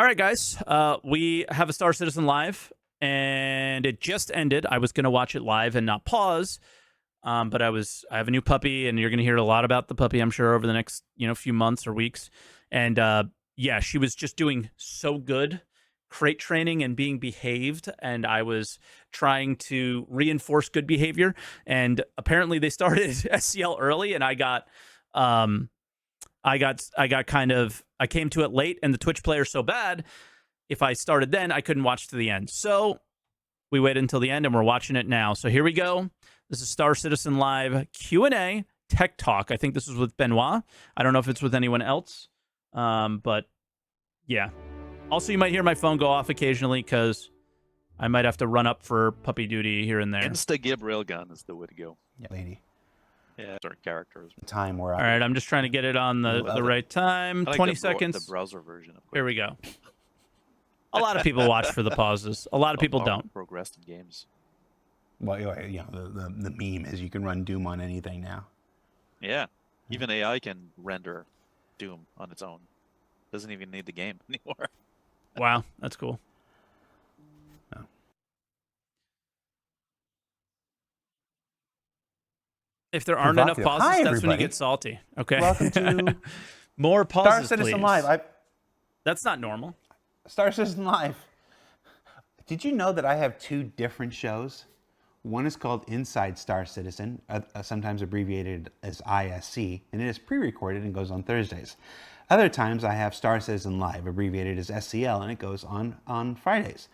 right, guys. We have a Star Citizen live, and it just ended. I was going to watch it live and not pause, but I have a new puppy, and you're going to hear a lot about the puppy, I'm sure, over the next few months or weeks. And yeah, she was just doing so good, crate training and being behaved, and I was trying to reinforce good behavior. And apparently, they started SCL early, and I came to it late, and the Twitch player's so bad. If I started then, I couldn't watch to the end. So we waited until the end, and we're watching it now. So here we go. This is Star Citizen Live Q&A Tech Talk. I think this is with Benoit. I don't know if it's with anyone else, but yeah. Also, you might hear my phone go off occasionally because I might have to run up for puppy duty here and there. Insta-gib railgun is the way to go. Yeah, lady. Yeah, certain characters. Time where All right, I'm just trying to get it on the right time. I like 20 the seconds. The browser version. Of Here we go. A lot of people watch for the pauses. A lot of people don't. Progressed in games. Well, the meme is you can run Doom on anything now. Yeah, even AI can render Doom on its own. Doesn't even need the game anymore. Wow, that's cool. No. If there aren't enough pauses, that's when you get salty. Okay. Welcome to more pauses, Star Citizen please. Live. That's not normal. Star Citizen Live. Did you know that I have two different shows? One is called Inside Star Citizen, sometimes abbreviated as ISC, and it is pre-recorded and goes on Thursdays. Other times I have Star Citizen Live, abbreviated as SCL, and it goes on Fridays.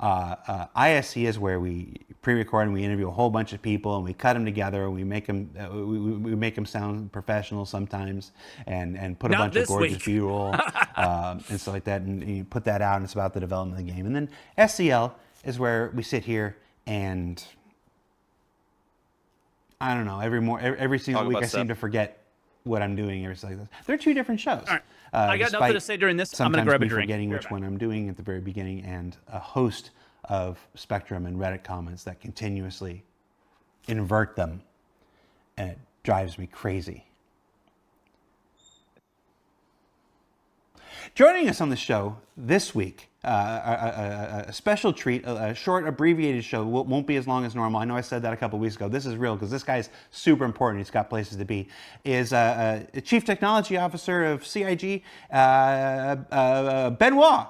ISC is where we pre-record and we interview a whole bunch of people and we cut them together and we make them we make them sound professional sometimes and put a bunch of gorgeous B-roll and stuff like that, and you put that out and it's about the development of the game. And then SCL is where we sit here and I don't know, every single week I seem to forget what I'm doing. They're two different shows. All right. I got nothing to say during this. I'm going to grab a drink. Forgetting which one I'm doing at the very beginning, and a host of Spectrum and Reddit comments that continuously invert them, and it drives me crazy. Joining us on the show this week, a special treat, a short abbreviated show, won't be as long as normal. I know I said that a couple weeks ago. This is real because this guy's super important. He's got places to be. Is a Chief Technology Officer of CIG, Benoit.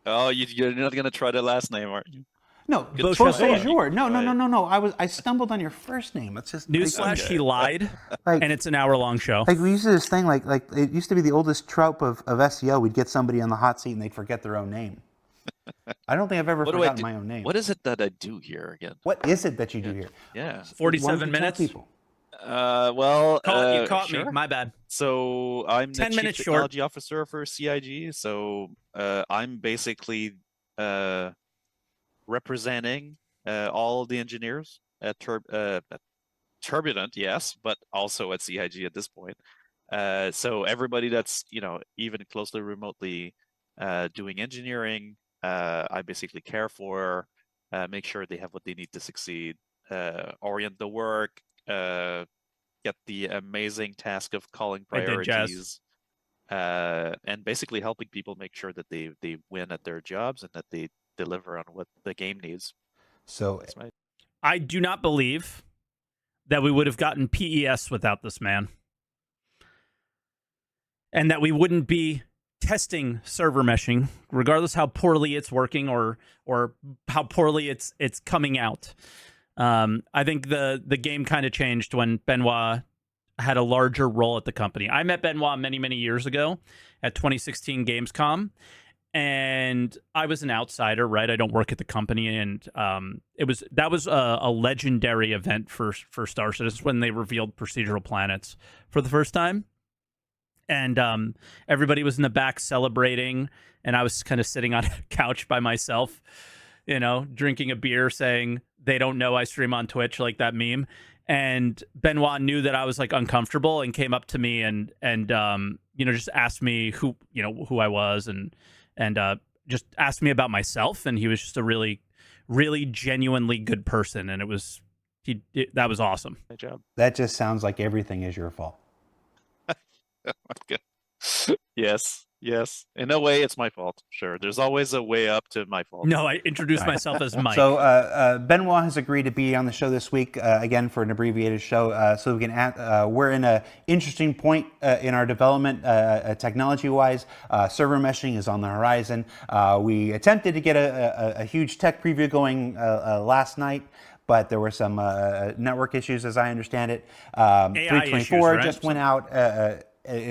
Oh, you're not going to try the last name, aren't you? No, Beausejour. No. I stumbled on your first name. It's just newsflash. He lied, and it's an hour-long show. Like we used to do this thing, like it used to be the oldest trope of SEO. We'd get somebody on the hot seat and they'd forget their own name. I don't think I've ever forgotten my own name. What is it that I do here again? What is it that you do here? Yeah, 47 minutes. People. Well, you caught me. My bad. So I'm the 10 minutes Chief short. Technology Officer for CIG. So I'm basically representing all the engineers at Turbulent, yes, but also at CIG at this point. So everybody that's even closely remotely doing engineering, I basically care for, make sure they have what they need to succeed, orient the work, get the amazing task of calling priorities, and basically helping people make sure that they win at their jobs and that they deliver on what the game needs. So I do not believe that we would have gotten PES without this man, and that we wouldn't be testing server meshing, regardless how poorly it's working or how poorly it's coming out. I think the game kind of changed when Benoit had a larger role at the company. I met Benoit many years ago at 2016 Gamescom. And I was an outsider, right? I don't work at the company, and that was a legendary event for Star Citizen when they revealed procedural planets for the first time, and everybody was in the back celebrating, and I was kind of sitting on a couch by myself, drinking a beer, saying they don't know I stream on Twitch, like that meme. And Benoit knew that I was like uncomfortable and came up to me and just asked me who I was and just asked me about myself, and he was just a really, really genuinely good person, and that was awesome. Good job. That just sounds like everything is your fault. Yes. Yes, in a way, it's my fault. Sure, there's always a way up to my fault. No, I introduced myself as Mike. So Benoit has agreed to be on the show this week again for an abbreviated show, so we can. We're in an interesting point in our development, technology-wise. Server meshing is on the horizon. We attempted to get a huge tech preview going last night, but there were some network issues, as I understand it. 324 issues, right? just went out.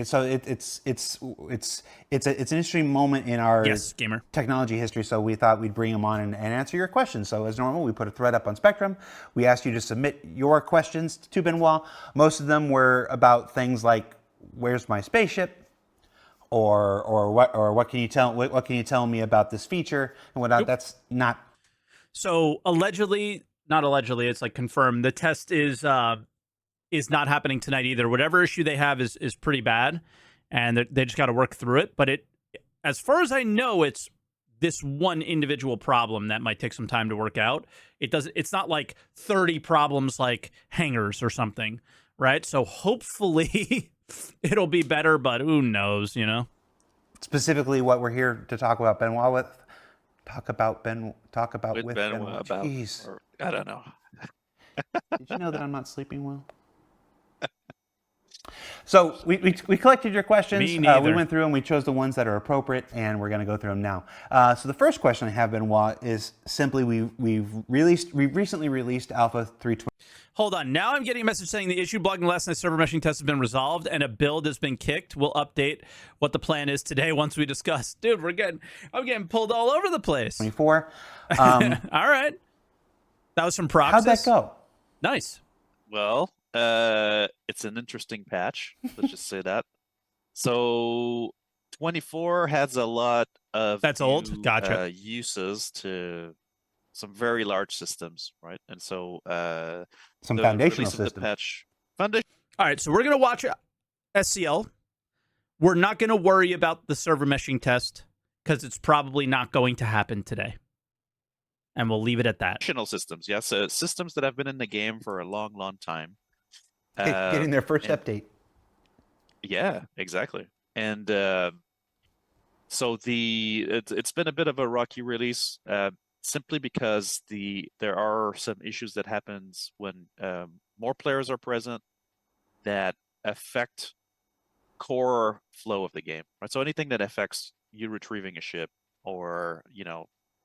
So it's an interesting moment in our Yes, gamer. technology history, so we thought we'd bring him on and answer your questions. So as normal, we put a thread up on Spectrum. We asked you to submit your questions to Benoit. Most of them were about things like, where's my spaceship? Or what can you tell me about this feature and whatnot. That's not. So not allegedly, it's like confirmed. The test is not happening tonight either. Whatever issue they have is pretty bad, and they just got to work through it. But as far as I know, it's this one individual problem that might take some time to work out. It's not like 30 problems like hangers or something, right? So hopefully it'll be better, but who knows, Specifically what we're here to talk about Benoit with. Talk about Benoit. Jeez. Or, I don't know. Did you know that I'm not sleeping well? So we collected your questions. Me neither. We went through and we chose the ones that are appropriate, and we're going to go through them now. So the first question I have, Benoit, is simply we've recently released Alpha 320. Hold on. Now I'm getting a message saying the issue blogging last night's server meshing test has been resolved and a build has been kicked. We'll update what the plan is today once we discuss. Dude, I'm getting pulled all over the place. 24. All right. That was from Proxys. How'd that go? Nice. Well, it's an interesting patch. Let's just say that. So 24 has a lot of That's old. Gotcha. uses to some very large systems, right? And so Some the foundational release of the systems. patch foundation. All right, so we're going to watch SCL. We're not going to worry about the server meshing test because it's probably not going to happen today. And we'll leave it at that. Foundational systems, yes, systems that have been in the game for a long, long time. Getting their first update. Yeah, exactly. And so it's been a bit of a rocky release, simply because there are some issues that happens when more players are present that affect core flow of the game, right? So anything that affects you retrieving a ship or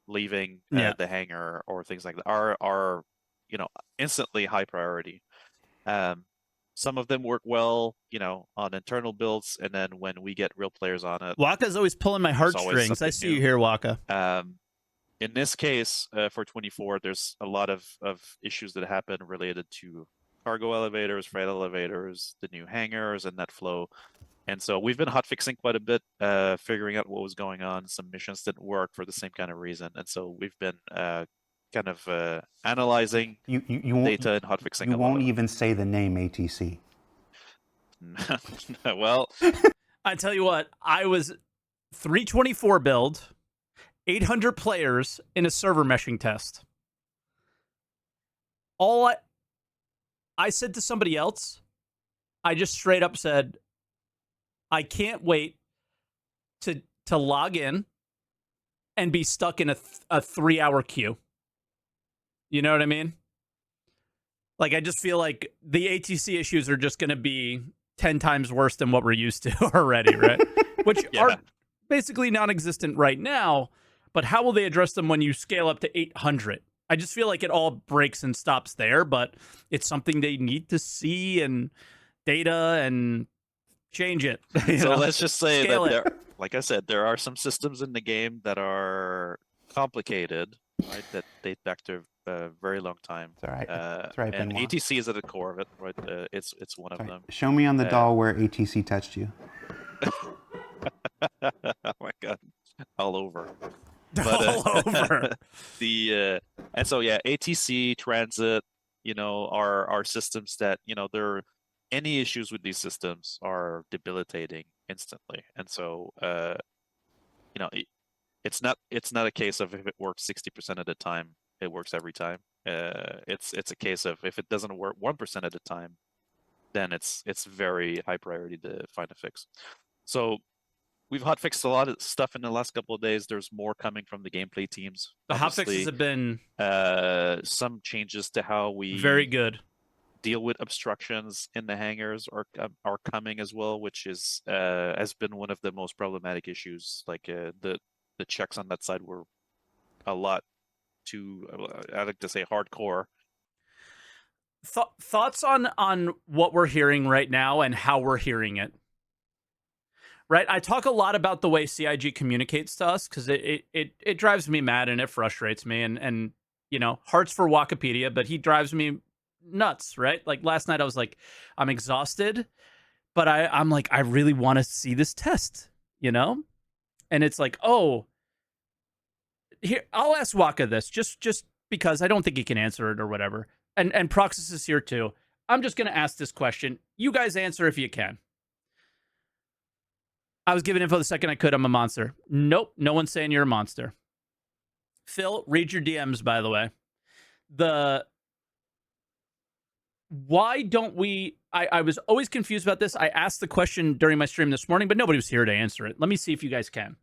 leaving the hangar or things like that are instantly high priority. Some of them work well, on internal builds, and then when we get real players on it, Waka's always pulling my heartstrings. I see you here, Waka. In this case, for 24, there's a lot of issues that happen related to cargo elevators, freight elevators, the new hangars, and that flow. And so we've been hotfixing quite a bit, figuring out what was going on. Some missions didn't work for the same kind of reason, and so we've been kind of analyzing data and hotfixing. You won't even say the name ATC. Well, I tell you what, I was 324 build, 800 players in a server meshing test. I said to somebody else, I just straight up said, I can't wait to log in and be stuck in a 3-hour queue. You know what I mean? Like, I just feel like the ATC issues are just going to be 10 times worse than what we're used to already, right? Which are basically non-existent right now, but how will they address them when you scale up to 800? I just feel like it all breaks and stops there, but it's something they need to see and data and change it. So let's just say that like I said, there are some systems in the game that are complicated, right? That date back to a very long time. That's all right. That's right, and Benoit. ATC is at the core of it, right? It's one of them. Show me on the doll where ATC touched you. Oh my god, all over. All over. And so ATC, transit, are systems that there. Any issues with these systems are debilitating instantly, and so it's not a case of if it works 60% of the time, it works every time. It's a case of if it doesn't work 1% of the time, then it's very high priority to find a fix. So we've hotfixed a lot of stuff in the last couple of days. There's more coming from the gameplay teams. The hotfixes have been some changes to how we very good. deal with obstructions in the hangars are coming as well, which is has been one of the most problematic issues. Like the checks on that side were a lot too, I like to say, hardcore. Thoughts on what we're hearing right now and how we're hearing it. Right, I talk a lot about the way CIG communicates to us because it drives me mad and it frustrates me, and you know, hearts for Wikipedia, but he drives me nuts. Right, like last night I was like, I'm exhausted, but I'm like, I really want to see this test, you know, and it's like, oh, here, I'll ask Waka this just because I don't think he can answer it or whatever, and Proxys is here too. I'm just gonna ask this question. You guys answer if you can. I was giving info the second I could. I'm a monster. Nope. No one's saying you're a monster. Phil, read your DMs, by the way. Why don't we... I was always confused about this. I asked the question during my stream this morning, but nobody was here to answer it. Let me see if you guys can.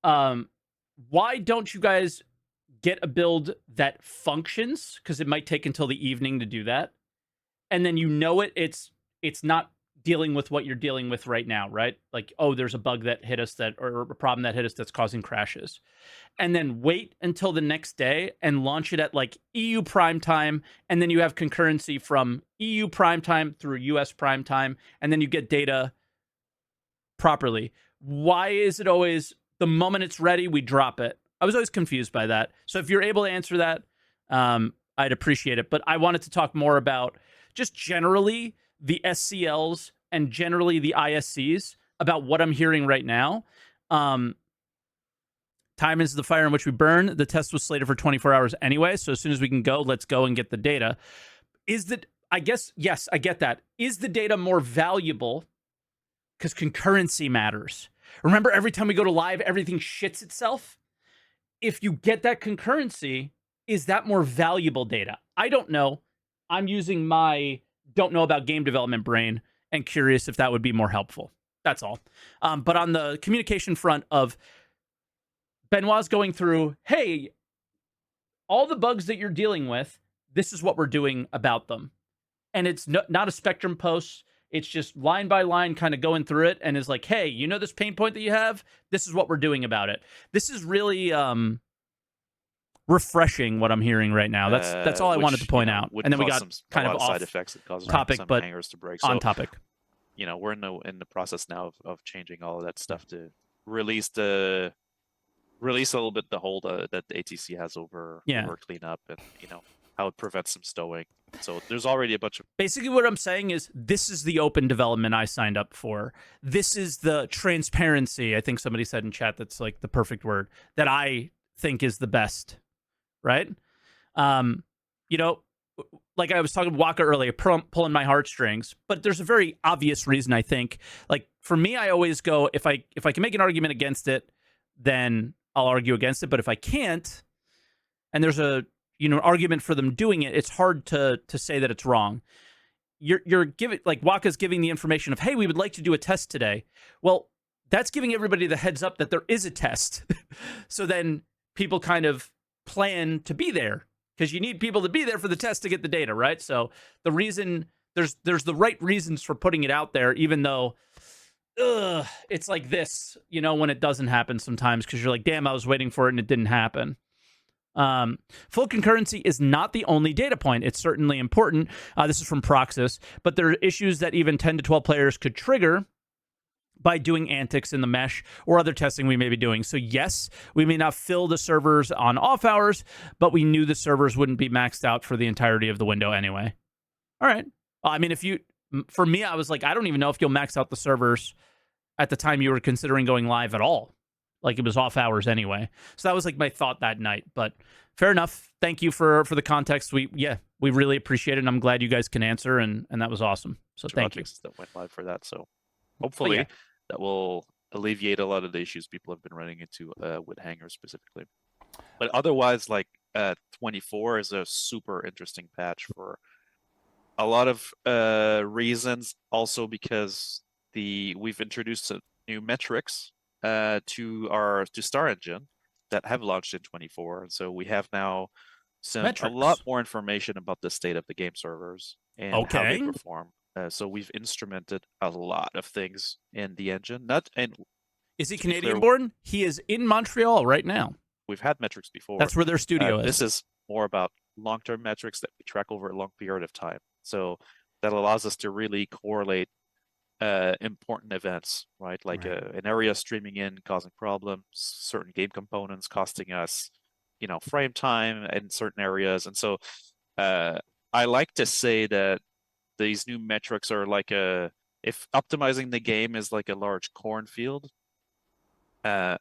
Why don't you guys get a build that functions? Because it might take until the evening to do that. And then you know it's not dealing with what you're dealing with right now, right? Like, oh, there's a bug that hit us or a problem that hit us that's causing crashes. And then wait until the next day and launch it at like EU prime time. And then you have concurrency from EU prime time through US prime time. And then you get data properly. Why is it always the moment it's ready, we drop it? I was always confused by that. So if you're able to answer that, I'd appreciate it. But I wanted to talk more about just generally the SCLs and generally the ISCs about what I'm hearing right now. Time is the fire in which we burn. The test was slated for 24 hours anyway, so as soon as we can go, let's go and get the data. I guess, yes, I get that. Is the data more valuable? Because concurrency matters. Remember, every time we go to live, everything shits itself? If you get that concurrency, is that more valuable data? I don't know. I'm using my don't know about game development brain and curious if that would be more helpful. That's all. But on the communication front of Benoit's going through, hey, all the bugs that you're dealing with, this is what we're doing about them. And it's not a spectrum post. It's just line by line kind of going through it and is like, hey, you know this pain point that you have? This is what we're doing about it. This is really refreshing what I'm hearing right now. That's all I wanted to point out. And then we got kind of off side effects that cause topic, some but hangers to break. on So, topic. you know, we're in the process now of changing all of that stuff to release a little bit the hold that the ATC has over cleanup and, you know, how it prevents some stowing. So there's already a bunch of... Basically what I'm saying is this is the open development I signed up for. This is the transparency, I think somebody said in chat that's like the perfect word, that I think is the best, right? You know, like I was talking to Waka earlier, pulling my heartstrings, but there's a very obvious reason, I think. Like for me, I always go, if I can make an argument against it, then I'll argue against it. But if I can't, and there's a argument for them doing it, it's hard to say that it's wrong. You're giving, like Waka's giving the information of, hey, we would like to do a test today. Well, that's giving everybody the heads up that there is a test. So then people kind of plan to be there because you need people to be there for the test to get the data, right? So the reason there's the right reasons for putting it out there, even though it's like this, you know, when it doesn't happen sometimes because you're like, damn, I was waiting for it and it didn't happen. Full concurrency is not the only data point. It's certainly important. This is from Proxys, but there are issues that even 10 to 12 players could trigger by doing antics in the mesh or other testing we may be doing. So yes, we may not fill the servers on off hours, but we knew the servers wouldn't be maxed out for the entirety of the window anyway. All right. I mean, for me, I was like, I don't even know if you'll max out the servers at the time you were considering going live at all. Like it was off hours anyway. So that was like my thought that night, but fair enough. Thank you for the context. We really appreciate it. And I'm glad you guys can answer and that was awesome. So thank you. That went live for that. So hopefully that will alleviate a lot of the issues people have been running into with hangers specifically. But otherwise, like 24 is a super interesting patch for a lot of reasons. Also because we've introduced new metrics to Star Engine that have launched in 24, and so we have now a lot Metrics. more information about the state of the game servers and how they Okay. perform. So we've instrumented a lot of things in the engine. Is he to be clear, Canadian born? He is in Montreal right now. we've had metrics before. That's where their studio is. This is more about long-term metrics that we track over a long period of time. So that allows us to really correlate important events, right? Like an area streaming in causing problems, certain game components costing us, frame time in certain areas. And so I like to say that these new metrics are like if optimizing the game is like a large cornfield, the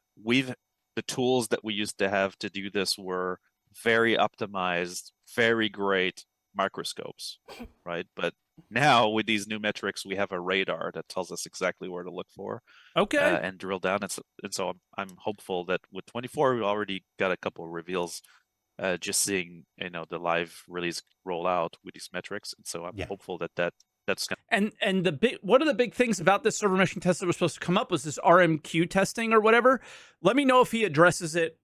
tools that we used to have to do this were very optimized, very great microscopes, right? But now with these new metrics, we have a radar that tells us exactly where to look for. Okay. And drill down. And so I'm hopeful that with 24, we already got a couple of reveals. Just seeing the live release roll out with these metrics, and so I'm hopeful that's and one of the big things about this server meshing test that was supposed to come up was this RMQ testing or whatever. Let me know if he addresses it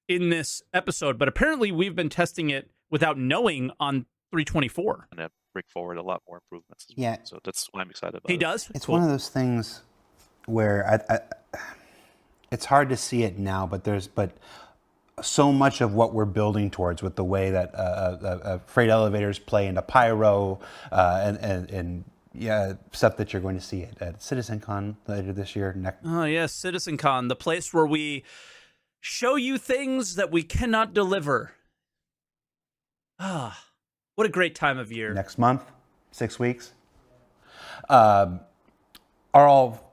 in this episode, but apparently we've been testing it without knowing on 324. And to bring forward a lot more improvements. Yeah. So that's what I'm excited about. He does? It's one of those things where it's hard to see it now, but so much of what we're building towards with the way that freight elevators play into pyro and stuff that you're going to see at CitizenCon later this year. Oh yes, CitizenCon, the place where we show you things that we cannot deliver. Ah, what a great time of year. Next month, 6 weeks, are all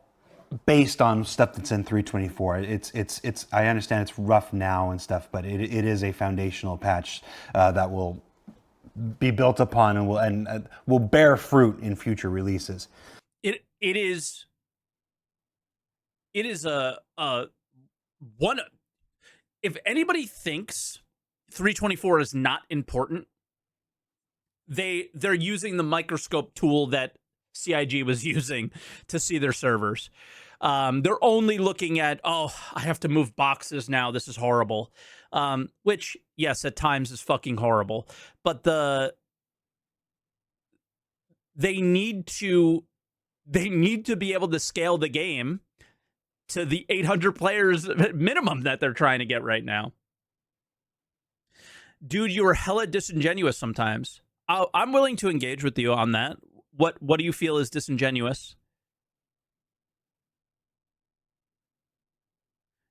based on stuff that's in 324. It's I understand it's rough now and stuff, but it is a foundational patch that will be built upon and will bear fruit in future releases. It is a one. If anybody thinks 324 is not important, they're using the microscope tool that CIG was using to see their servers. They're only looking at, I have to move boxes now. This is horrible. Which, yes, at times is fucking horrible. But they need to be able to scale the game to the 800 players minimum that they're trying to get right now. Dude, you are hella disingenuous sometimes. I'm willing to engage with you on that. What do you feel is disingenuous?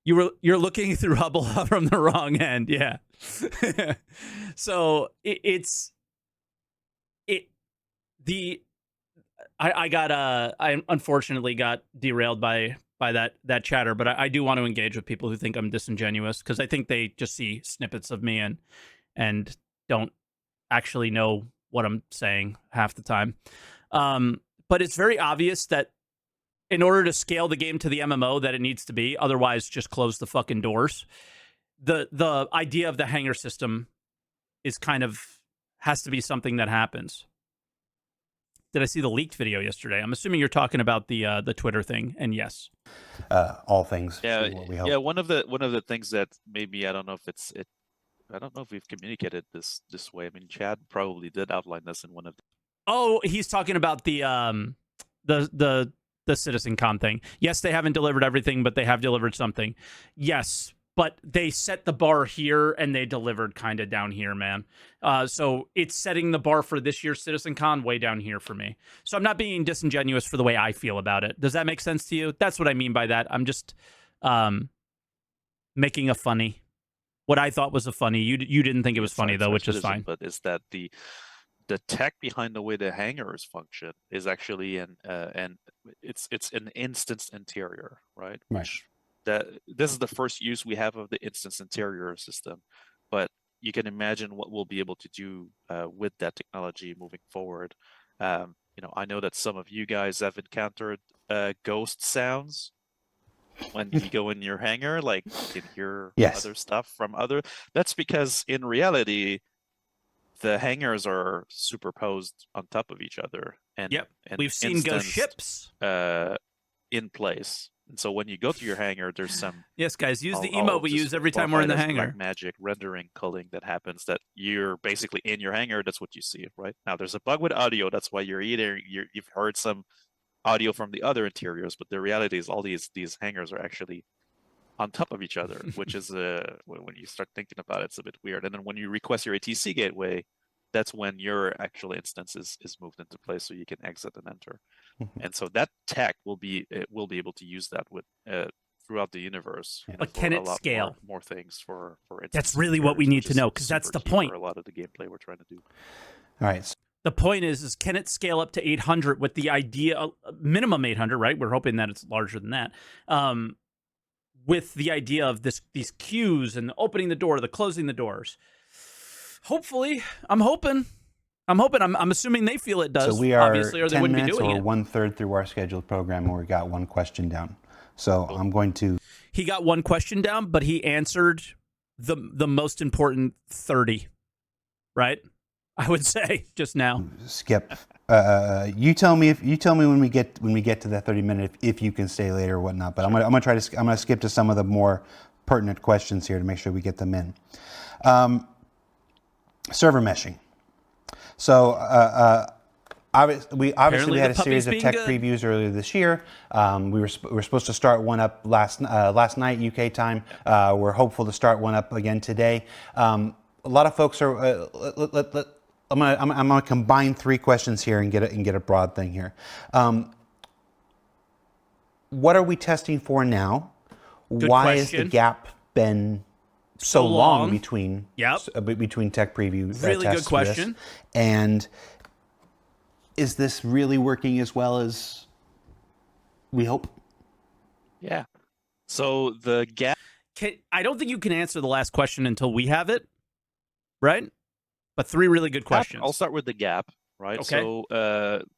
You're looking through Hubble from the wrong end, yeah. So I unfortunately got derailed by that chatter, but I do want to engage with people who think I'm disingenuous, because I think they just see snippets of me and don't actually know what I'm saying half the time. But it's very obvious that in order to scale the game to the MMO that it needs to be, otherwise just close the fucking doors. The idea of the hangar system is has to be something that happens. Did I see the leaked video yesterday? I'm assuming you're talking about the Twitter thing, and yes, all things. Yeah, what we hope. yeah. One of the things that maybe I don't know if I don't know if we've communicated this way. I mean, Chad probably did outline this in one of. He's talking about the CitizenCon thing. Yes, they haven't delivered everything, but they have delivered something. Yes, but they set the bar here and they delivered kind of down here, man. So it's setting the bar for this year's CitizenCon way down here for me. So I'm not being disingenuous for the way I feel about it. Does that make sense to you? That's what I mean by that. I'm just making a funny. What I thought was a funny. You didn't think it was funny though, which is fine. But is that the tech behind the way the hangars function is actually and it's an instance interior, right? Which this is the first use we have of the instance interior system, but you can imagine what we'll be able to do with that technology moving forward. I know that some of you guys have encountered ghost sounds when you go in your hangar, like you can hear other stuff from other. That's because in reality, the hangars are superposed on top of each other. And we've seen ghost ships. in place. And so when you go to your hangar, there's some Yes, guys, use the I'll emote we just use every time we're in qualify the it as black hangar. magic rendering culling that happens, that you're basically in your hangar. That's what you see, right? Now there's a bug with audio. That's why you've heard some audio from the other interiors, but the reality is all these hangars are actually on top of each other, which is when you start thinking about it, it's a bit weird. And then when you request your ATC gateway, that's when your actual instance is moved into place, so you can exit and enter. And so that tech will be able to use that with throughout the universe. But For can a it lot scale? more things for instance. That's really what we need to know, because that's the point. For a lot of the gameplay we're trying to do. All right. The point is can it scale up to 800 with the idea minimum 800, right? We're hoping that it's larger than that. With the idea of these queues and opening the door, the closing the doors. Hopefully, I'm hoping. I'm assuming they feel it does. So we are obviously, or they 10 wouldn't minutes be doing or it. 1/3 through our scheduled program, and we got one question down. So I'm going to. He got one question down, but he answered the most important 30. Right? I would say just now. Skip. You tell me when we get to that 30-minute if you can stay later or whatnot. But sure. I'm gonna skip to some of the more pertinent questions here to make sure we get them in. Server meshing. So we had a series of tech previews earlier this year. We were supposed to start one up last night UK time. We're hopeful to start one up again today. A lot of folks are. I'm gonna combine 3 questions here and get a broad thing here. What are we testing for now? Good Why question. has the gap been so long between tech preview really tests good question. And is this really working as well as we hope? Yeah. So the gap. I don't think you can answer the last question until we have it, right? But 3 really good questions. I'll start with the gap, right? Okay. So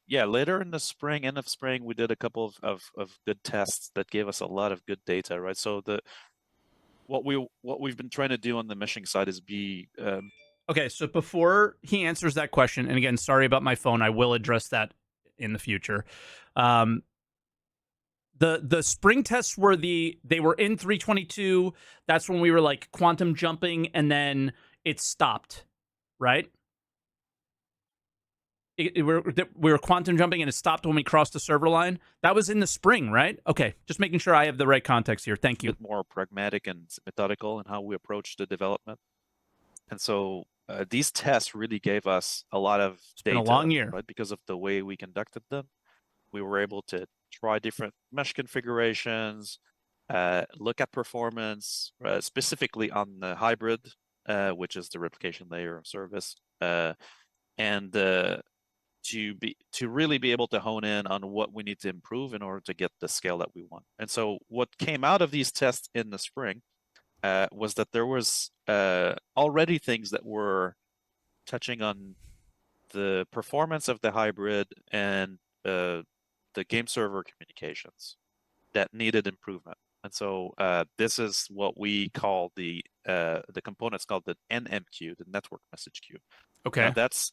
later in the spring, end of spring, we did a couple of good tests that gave us a lot of good data, right? So what we've been trying to do on the meshing side is be okay, so before he answers that question, and again, sorry about my phone, I will address that in the future. The spring tests were they were in 322. That's when we were like quantum jumping, and then it stopped, right? We were quantum jumping and it stopped when we crossed the server line. That was in the spring, right? Okay, just making sure I have the right context here. Thank you. A bit more pragmatic and methodical in how we approach the development. And so these tests really gave us a lot of data. Been a long year, right? Because of the way we conducted them, we were able to try different mesh configurations, look at performance, specifically on the hybrid, which is the replication layer of service, and to really be able to hone in on what we need to improve in order to get the scale that we want. And so what came out of these tests in the spring was that there was already things that were touching on the performance of the hybrid and the game server communications that needed improvement. And so this is what we call the components called the NMQ, the network message queue. Okay. Now that's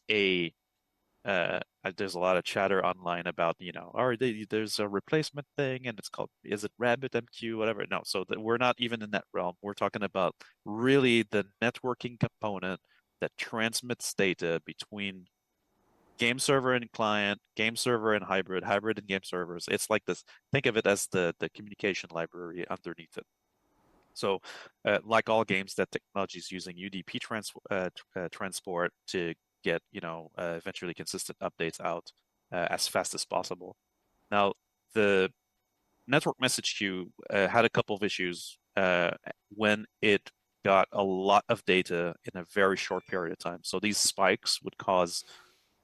there's a lot of chatter online about, there's a replacement thing and it's called, is it Rabbit MQ, whatever. No, so we're not even in that realm. We're talking about really the networking component that transmits data between game server and client, game server and hybrid and game servers. It's like this, think of it as the communication library underneath it. So like all games, that technology is using UDP transport to get eventually consistent updates out as fast as possible. Now the network message queue had a couple of issues when it got a lot of data in a very short period of time. So these spikes would cause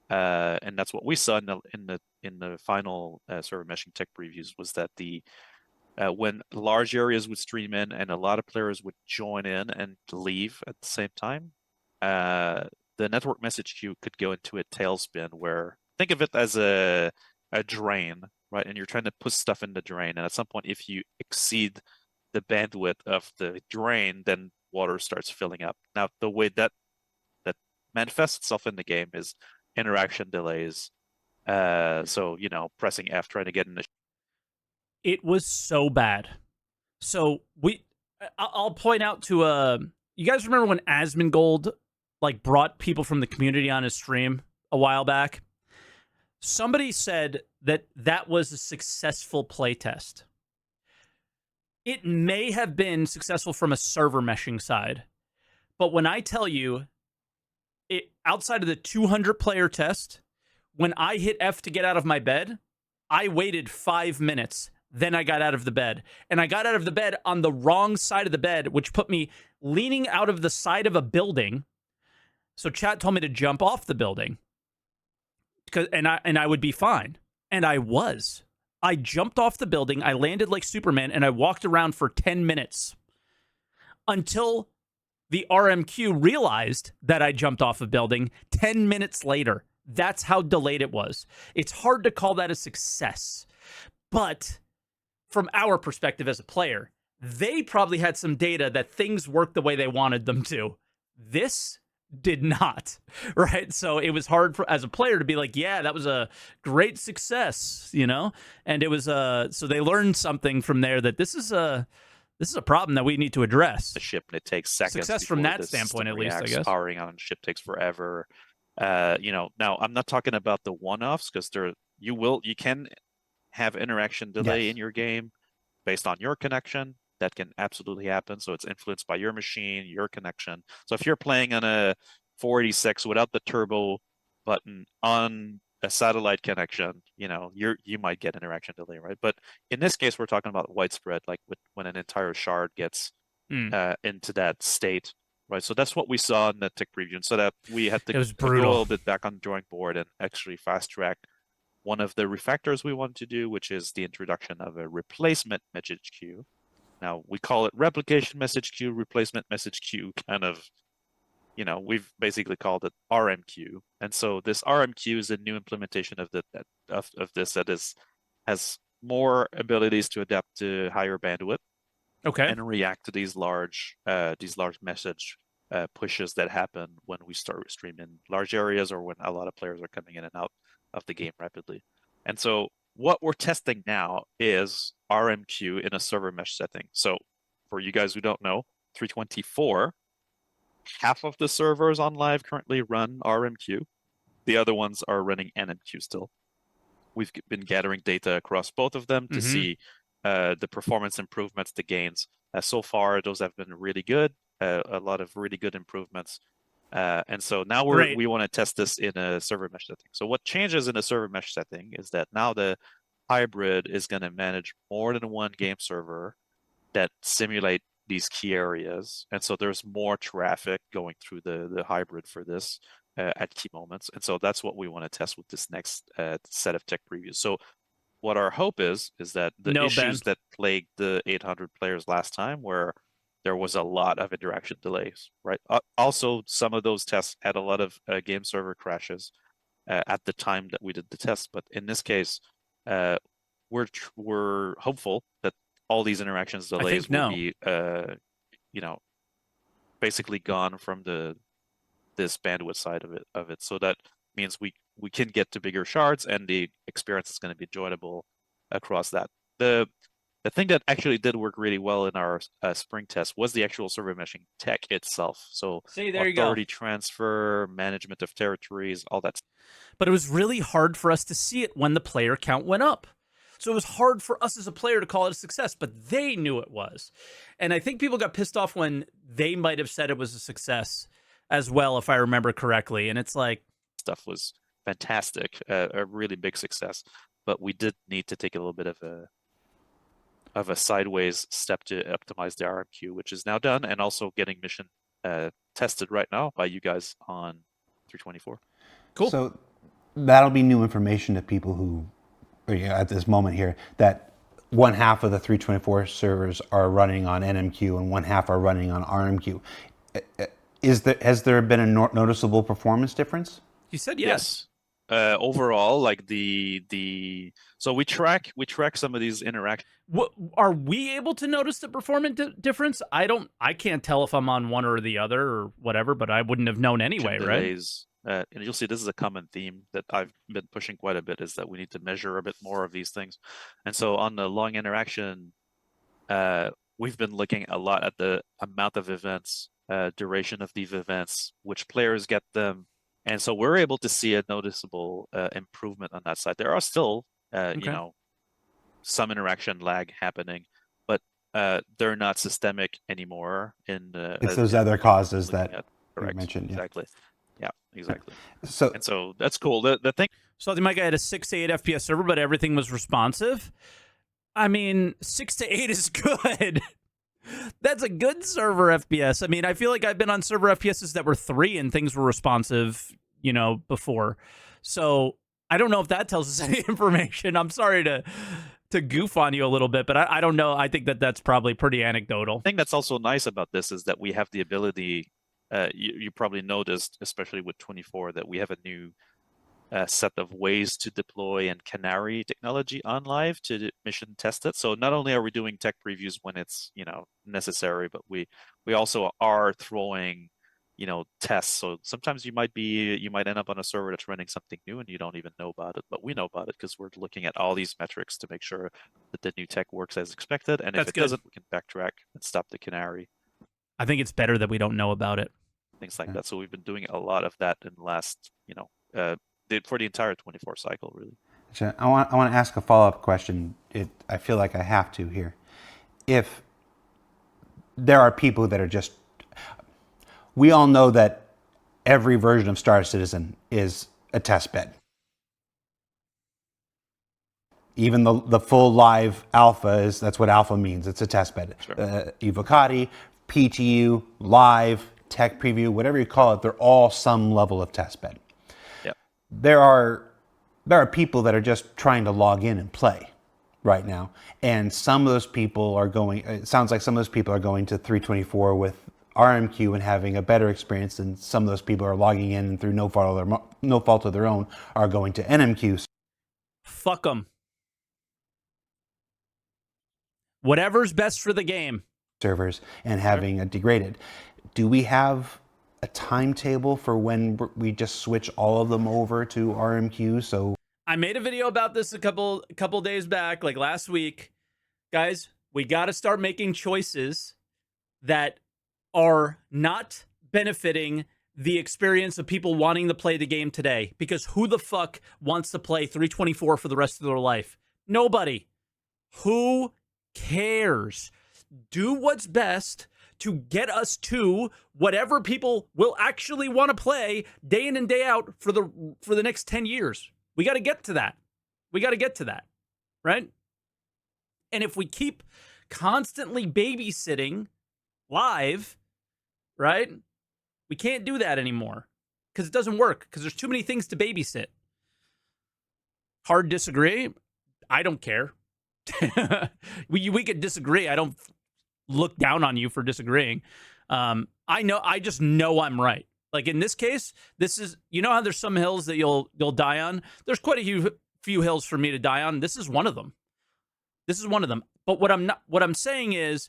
and that's what we saw in the final server meshing tech previews, was that when large areas would stream in and a lot of players would join in and leave at the same time, the network message queue could go into a tailspin where, think of it as a drain, right? And you're trying to put stuff in the drain, and at some point, if you exceed the bandwidth of the drain, then water starts filling up. Now, the way that manifests itself in the game is interaction delays. So pressing F, trying to get in the It was so bad. So I'll point out to you guys remember when Asmongold like brought people from the community on his stream a while back? Somebody said that that was a successful playtest. It may have been successful from a server meshing side, but when I tell you, outside of the 200 player test, when I hit F to get out of my bed, I waited 5 minutes. Then I got out of the bed. And I got out of the bed on the wrong side of the bed, which put me leaning out of the side of a building. So chat told me to jump off the building. And I would be fine. And I was. I jumped off the building, I landed like Superman, and I walked around for 10 minutes. Until the RMQ realized that I jumped off a building 10 minutes later. That's how delayed it was. It's hard to call that a success. But from our perspective as a player, they probably had some data that things worked the way they wanted them to. This did not, right? So it was hard as a player to be like, yeah, that was a great success, you know? And it was, so they learned something from there that this is a problem that we need to address. The ship, and it takes seconds. Success from that standpoint, at least, I guess. Powering on ship takes forever. Now I'm not talking about the one-offs, because you can have interaction delay in your game based on your connection. That can absolutely happen. So it's influenced by your machine, your connection. So if you're playing on a 486 without the turbo button on a satellite connection, you might get interaction delay, right? But in this case, we're talking about widespread, like when an entire shard gets into that state, right? So that's what we saw in the tech preview. And so that we had to go a little bit back on the drawing board and actually fast track one of the refactors we wanted to do, which is the introduction of a replacement message queue. Now, we call it replication message queue, replacement message queue, kind of, we've basically called it RMQ. And so this RMQ is a new implementation of this that has more abilities to adapt to higher bandwidth. Okay. And react to these large message pushes that happen when we start streaming large areas or when a lot of players are coming in and out of the game rapidly. And so what we're testing now is RMQ in a server mesh setting. So for you guys who don't know, 324, half of the servers on live currently run RMQ. The other ones are running NMQ still. We've been gathering data across both of them to see the performance improvements, the gains. So far, those have been really good, a lot of really good improvements. And so now we want to test this in a server mesh setting. So what changes in a server mesh setting is that now the hybrid is going to manage more than one game server that simulate these key areas. And so there's more traffic going through the hybrid for this at key moments. And so that's what we want to test with this next set of tech previews. So what our hope is that the issues that plagued the 800 players last time, where there was a lot of interaction delays, right? Also, some of those tests had a lot of game server crashes at the time that we did the test. But in this case, we're hopeful that all these interactions delays will be, basically gone from this bandwidth side of it. So that means we can get to bigger shards, and the experience is going to be enjoyable across that. The thing that actually did work really well in our spring test was the actual server meshing tech itself. So authority transfer, management of territories, all that. But it was really hard for us to see it when the player count went up. So it was hard for us as a player to call it a success, but they knew it was. And I think people got pissed off when they might have said it was a success as well, if I remember correctly. And it's like, stuff was fantastic, a really big success, but we did need to take a little bit of a sideways step to optimize the RMQ, which is now done, and also getting mission tested right now by you guys on 324. Cool. So that'll be new information to people who, at this moment here, that one half of the 324 servers are running on NMQ and one half are running on RMQ. Has there been a noticeable performance difference? You said yes. Overall, like so we track some of these interactions. What, are we able to notice the performance difference? I can't tell if I'm on one or the other or whatever, but I wouldn't have known anyway, right? and you'll see this is a common theme that I've been pushing quite a bit, is that we need to measure a bit more of these things. And so on the long interaction, we've been looking a lot at the amount of events, duration of these events, which players get them. And so we're able to see a noticeable improvement on that side. There are still, some interaction lag happening, but they're not systemic anymore. It's those other causes that you mentioned. Yeah. Exactly. Yeah, exactly. So That's cool. The thing. SaltEMike had a 6 to 8 FPS server, but everything was responsive. I mean, 6 to 8 is good. That's a good server FPS. I mean, I feel like I've been on server FPSs that were 3 and things were responsive, before. So I don't know if that tells us any information. I'm sorry to goof on you a little bit, but I don't know. I think that's probably pretty anecdotal. The thing that's also nice about this is that we have the ability, you probably noticed, especially with 24, that we have a new set of ways to deploy and canary technology on live to mission test it. So not only are we doing tech previews when it's necessary, but we also are throwing tests. So sometimes you might end up on a server that's running something new and you don't even know about it, but we know about it because we're looking at all these metrics to make sure that the new tech works as expected. And if it doesn't, we can backtrack and stop the canary. I think it's better that we don't know about it. Things like that. So we've been doing a lot of that in the last, for the entire 24 cycle, really. I want to ask a follow-up question. I feel like I have to here. If there are people that are just, we all know that every version of Star Citizen is a test bed. Even the full live alpha that's what alpha means. It's a test bed. Sure. Evocati, PTU, live, tech preview, whatever you call it, they're all some level of test bed. There are people that are just trying to log in and play right now. And some of those people it sounds like some of those people are going to 324 with RMQ and having a better experience than some of those people are logging in and through no fault of their own are going to NMQ. Fuck them. Whatever's best for the game. Servers and having a degraded. Do we have a timetable for when we just switch all of them over to RMQ? So I made a video about this a couple days back, like last week. Guys, we got to start making choices that are not benefiting the experience of people wanting to play the game today. Because who the fuck wants to play 324 for the rest of their life? Nobody. Who cares? Do what's best to get us to whatever people will actually want to play day in and day out for the next 10 years. We got to get to that. Right? And if we keep constantly babysitting live, right? We can't do that anymore because it doesn't work because there's too many things to babysit. Hard disagree? I don't care. we could disagree. I don't look down on you for disagreeing. I just know I'm right. Like in this case, this is, how there's some hills that you'll die on. There's quite a few hills for me to die on. This is one of them. But what I'm saying is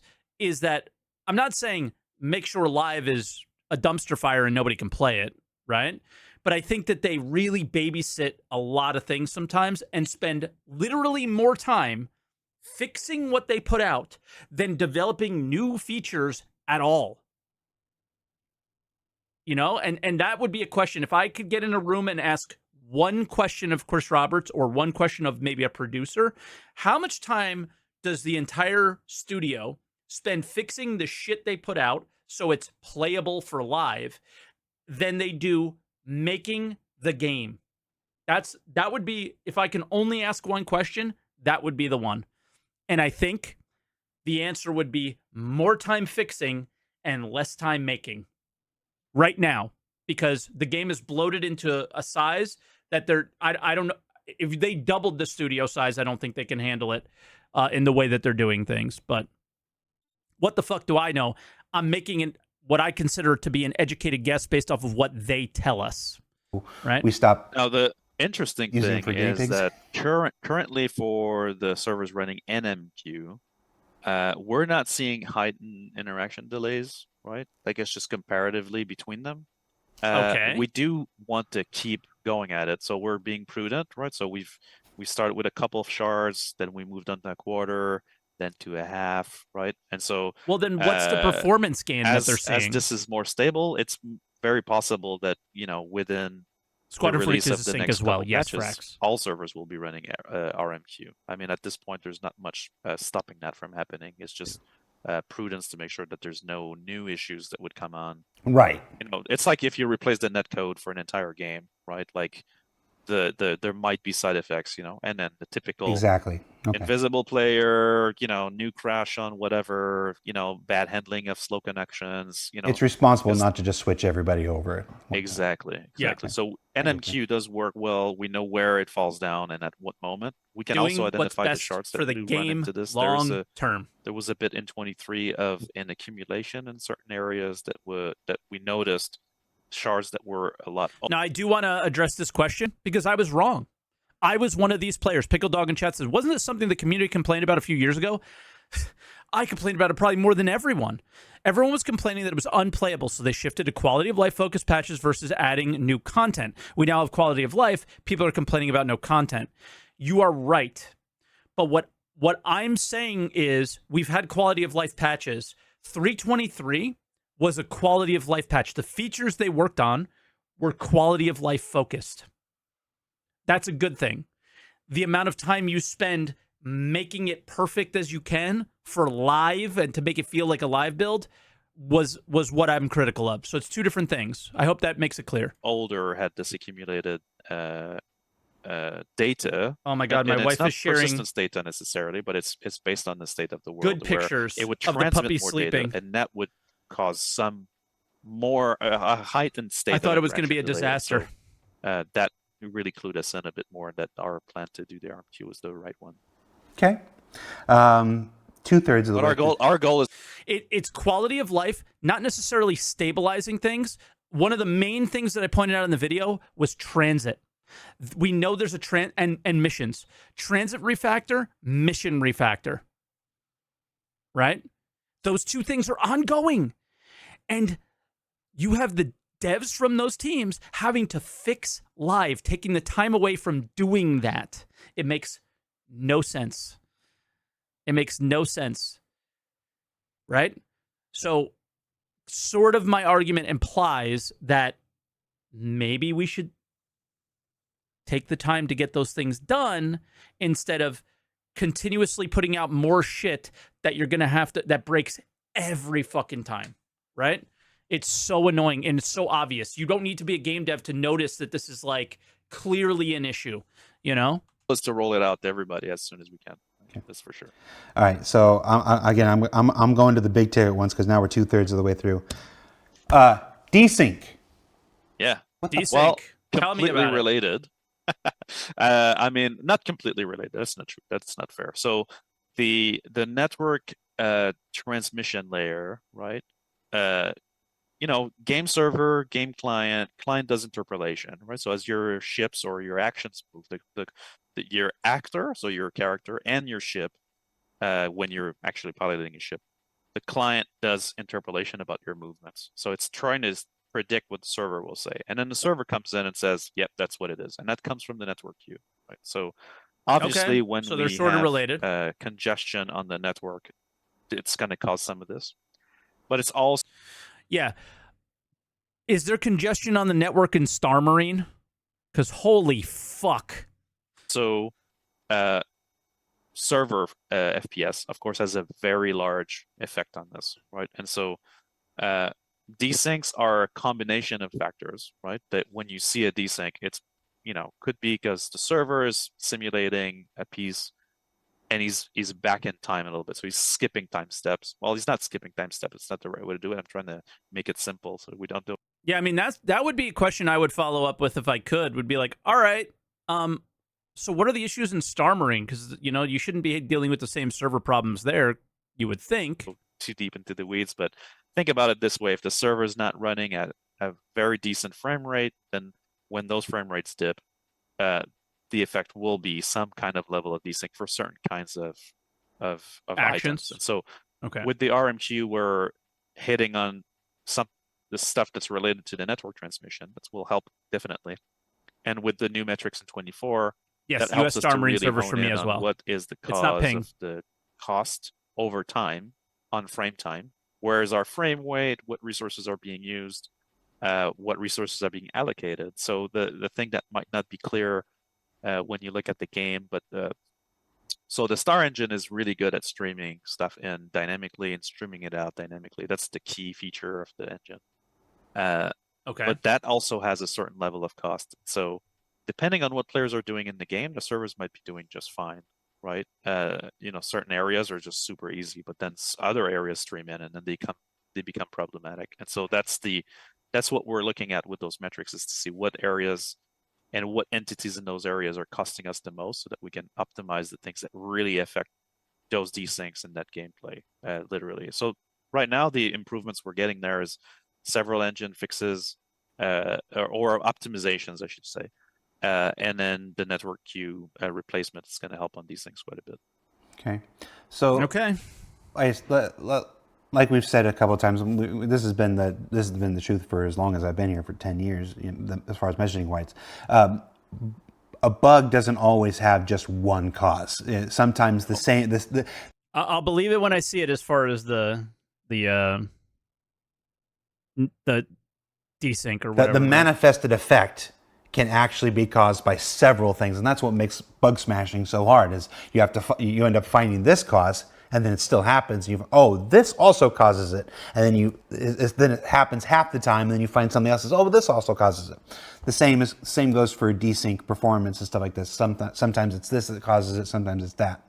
that I'm not saying make sure live is a dumpster fire and nobody can play it, right? But I think that they really babysit a lot of things sometimes and spend literally more time fixing what they put out than developing new features at all. And that would be a question. If I could get in a room and ask one question of Chris Roberts or one question of maybe a producer, how much time does the entire studio spend fixing the shit they put out so it's playable for live than they do making the game? That would be, if I can only ask one question, that would be the one. And I think the answer would be more time fixing and less time making right now, because the game is bloated into a size that I don't know. If they doubled the studio size, I don't think they can handle it in the way that they're doing things. But what the fuck do I know? I'm making what I consider to be an educated guess based off of what they tell us. Right? We stop. Now, the interesting thing is that currently for the servers running NMQ, we're not seeing heightened interaction delays, right? I guess just comparatively between them. Okay. We do want to keep going at it, so we're being prudent, right? So we started with a couple of shards, then we moved on to a quarter, then to a half, right? And so Well, then what's the performance gain that they're as seeing? this is more stable, it's very possible that within the Squadron release 42 of is the a sync next as well. couple Yes, patches, Frax. all servers will be running RMQ. I mean, at this point, there's not much stopping that from happening. It's just prudence to make sure that there's no new issues that would come on. Right. It's like if you replace the netcode for an entire game, right? Like there might be side effects, and then the typical Exactly. Okay. invisible player, new crash on whatever, bad handling of slow connections, It's responsible not to just switch everybody over. Exactly. Yeah. So NNQ does work well. We know where it falls down and at what moment. We can also Doing what's identify the best shards for that the do run game into this. long term. There was a bit in 23 of an accumulation in certain areas that we noticed shards that were a lot. Now, I do want to address this question because I was wrong. I was one of these players. Pickle Dog in chat says, wasn't this something the community complained about a few years ago? I complained about it probably more than everyone. Everyone was complaining that it was unplayable, so they shifted to quality of life focused patches versus adding new content. We now have quality of life. People are complaining about no content. You are right. But what I'm saying is we've had quality of life patches. 323 was a quality of life patch. The features they worked on were quality of life focused. That's a good thing. The amount of time you spend making it perfect as you can for live and to make it feel like a live build was what I'm critical of. So it's two different things. I hope that makes it clear. Older had this accumulated data. Oh my God, my wife is sharing persistence data necessarily, but it's based on the state of the world. good pictures it would of the puppy more sleeping, data, and that would cause some more a heightened state. I thought it was going to be a disaster. So, that really clued us in a bit more that our plan to do the RMQ was the right one. Okay. 2/3 of the But way. our goal is it's quality of life, not necessarily stabilizing things. One of the main things that I pointed out in the video was transit. We know there's a and missions. Transit refactor, mission refactor. Right? Those two things are ongoing. And you have the devs from those teams having to fix live, taking the time away from doing that. It makes no sense. It makes no sense. Right? So, sort of my argument implies that maybe we should take the time to get those things done instead of continuously putting out more shit that you're going to have to, that breaks every fucking time. Right? It's so annoying and it's so obvious. You don't need to be a game dev to notice that this is like clearly an issue, is to roll it out to everybody as soon as we can. Okay. That's for sure. All right. So again, I'm going to the big ticket ones because now we're 2/3 of the way through. Desync. Yeah. Desync. Well, Tell me completely about related. I mean, not completely related. That's not true. That's not fair. So the network transmission layer, right? Game server, game client does interpolation, right? So as your ships or your actions move, your actor, so your character and your ship, when you're actually piloting a ship, the client does interpolation about your movements. So it's trying to predict what the server will say. And then the server comes in and says, yep, that's what it is. And that comes from the network queue, right? So obviously when they're sort of related. Congestion on the network, it's going to cause some of this. But it's also... Yeah. Is there congestion on the network in Star Marine? Because holy fuck. So server FPS, of course, has a very large effect on this, right? And so desyncs are a combination of factors, right? That when you see a desync, it's, could be because the server is simulating a piece and he's back in time a little bit. So he's skipping time steps. Well, he's not skipping time steps. It's not the right way to do it. I'm trying to make it simple so we don't do it. Yeah, I mean, that would be a question I would follow up with if I could, would be like, all right, so what are the issues in Star Marine? Because, you shouldn't be dealing with the same server problems there, you would think. Too deep into the weeds, but think about it this way. If the server is not running at a very decent frame rate, then when those frame rates dip, the effect will be some kind of level of desync for certain kinds of actions. items. And so okay, with the RMQ, we're hitting on the stuff that's related to the network transmission. That will help definitely. And with the new metrics in 24, Yes, that US helps us Star to Marine really servers hone for me in as on well. what is the It's not cause ping. of the cost over time on frame time. Where is our frame weight? What resources are being used? What resources are being allocated? So the thing that might not be clear when you look at the game, but so the Star Engine is really good at streaming stuff in dynamically and streaming it out dynamically. That's the key feature of the engine. Okay. But that also has a certain level of cost. So depending on what players are doing in the game, the servers might be doing just fine, right? Certain areas are just super easy, but then other areas stream in and then they become problematic. And so that's what we're looking at with those metrics, is to see what areas and what entities in those areas are costing us the most, so that we can optimize the things that really affect those desyncs in that gameplay, literally. So right now, the improvements we're getting there is several engine fixes, or optimizations, I should say. And then the network queue replacement is going to help on these things quite a bit. Okay. So Okay. like we've said a couple of times, this has been the truth for as long as I've been here, for 10 years, as far as meshing whites. A bug doesn't always have just one cause. Sometimes the same. I'll believe it when I see it. As far as the desync or whatever. The manifested effect can actually be caused by several things, and that's what makes bug smashing so hard. Is you end up finding this cause, and then it still happens. This also causes it, and then then it happens half the time, and then you find something else. This also causes it. The same goes for desync performance and stuff like this. Sometimes it's this that causes it. Sometimes it's that.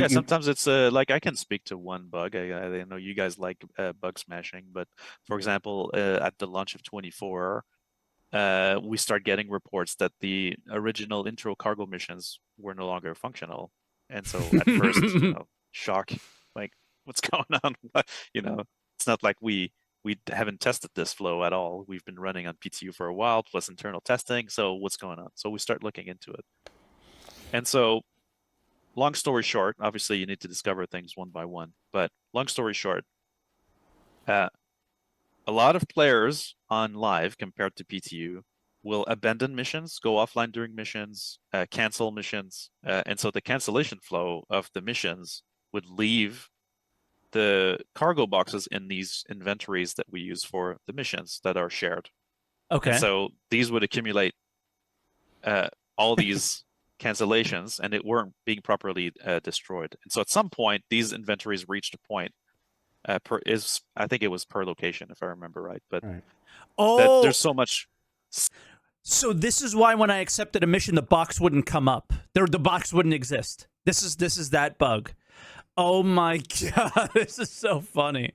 Sometimes it's like, I can speak to one bug. I know you guys like bug smashing, but for example, at the launch of 24. We start getting reports that the original intro cargo missions were no longer functional. And so at first, shock, like, what's going on? It's not like we haven't tested this flow at all. We've been running on PTU for a while, plus internal testing. So what's going on? So we start looking into it. And so, long story short, obviously you need to discover things one by one. But long story short, a lot of players on live compared to PTU will abandon missions, go offline during missions, cancel missions. And so the cancellation flow of the missions would leave the cargo boxes in these inventories that we use for the missions that are shared. Okay. And so these would accumulate all these cancellations, and it weren't being properly destroyed. And so at some point, these inventories reached a point. I think it was per location, if I remember right. But there's so much. So this is why when I accepted a mission, the box wouldn't come up. The box wouldn't exist. This is that bug. Oh my god, this is so funny.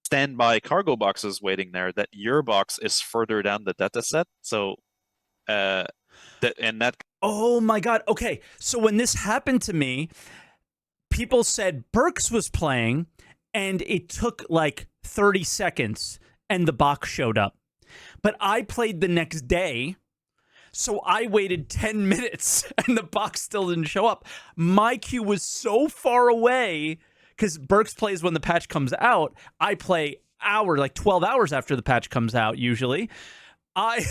Standby cargo boxes waiting there. That your box is further down the data set. So that. Oh my god. Okay, so when this happened to me, people said Burks was playing, and it took like 30 seconds, and the box showed up. But I played the next day, so I waited 10 minutes, and the box still didn't show up. My queue was so far away, because Burks plays when the patch comes out. I play like 12 hours after the patch comes out, usually. I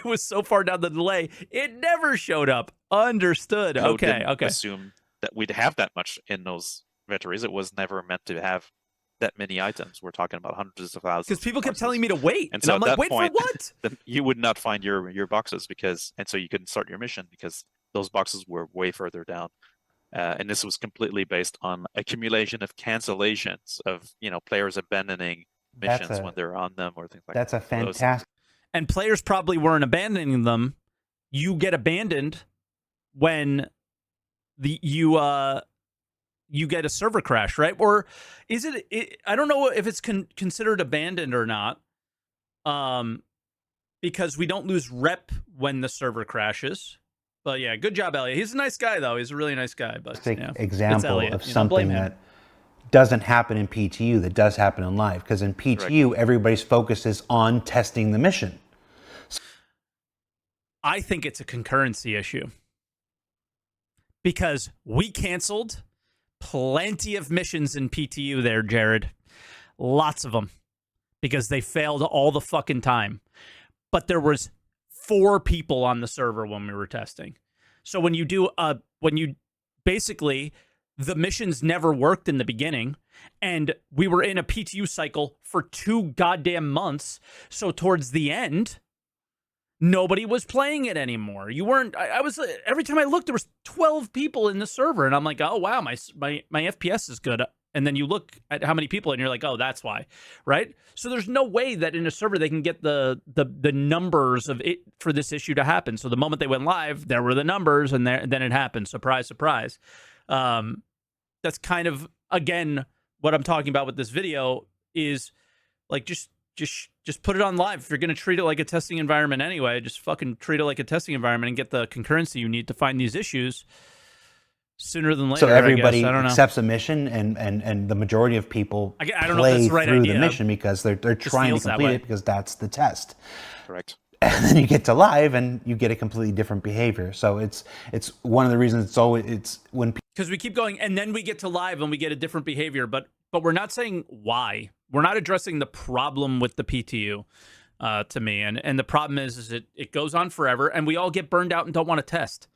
was so far down the delay, it never showed up. Understood. Okay. Assume that we'd have that much in those inventories. It was never meant to have that many items. We're talking about hundreds of thousands. Because people kept telling me to wait, and so I'm like, wait for what? Then you would not find your boxes and so you couldn't start your mission because those boxes were way further down. And this was completely based on accumulation of cancellations of players abandoning missions when they're on them or things like that. That's a fantastic. And players probably weren't abandoning them. You get abandoned when you get a server crash, right? Or is it I don't know if it's considered abandoned or not, because we don't lose rep when the server crashes. But yeah, good job, Elliot. He's a nice guy, though. He's a really nice guy. But example of something that doesn't happen in PTU that does happen in live. Because in PTU, everybody's focus is on testing the mission. I think it's a concurrency issue. Because we canceled plenty of missions in PTU there, Jared. Lots of them. because they failed all the fucking time. But there was 4 people on the server when we were testing. So when you basically, the missions never worked in the beginning, and we were in a PTU cycle for 2 goddamn months. So towards the end, nobody was playing it anymore. You weren't. I was every time I looked, there was 12 people in the server, and I'm like, oh wow, my FPS is good. And then you look at how many people, and you're like, oh, that's why, right? So there's no way that in a server they can get the numbers of it for this issue to happen. So the moment they went live, there were the numbers, and then it happened. Surprise, surprise. That's kind of, again, what I'm talking about with this video is like just put it on live. If you're going to treat it like a testing environment anyway, just fucking treat it like a testing environment and get the concurrency you need to find these issues sooner than later. So everybody I don't accepts a mission, and the majority of people I don't know if that's the right through idea. the mission because they're trying to complete it because that's the test. Correct. And then you get to live and you get a completely different behavior. So it's one of the reasons it's when because we keep going and then we get to live and we get a different behavior, but we're not saying why. We're not addressing the problem with the PTU to me, and the problem is it goes on forever and we all get burned out and don't want to test.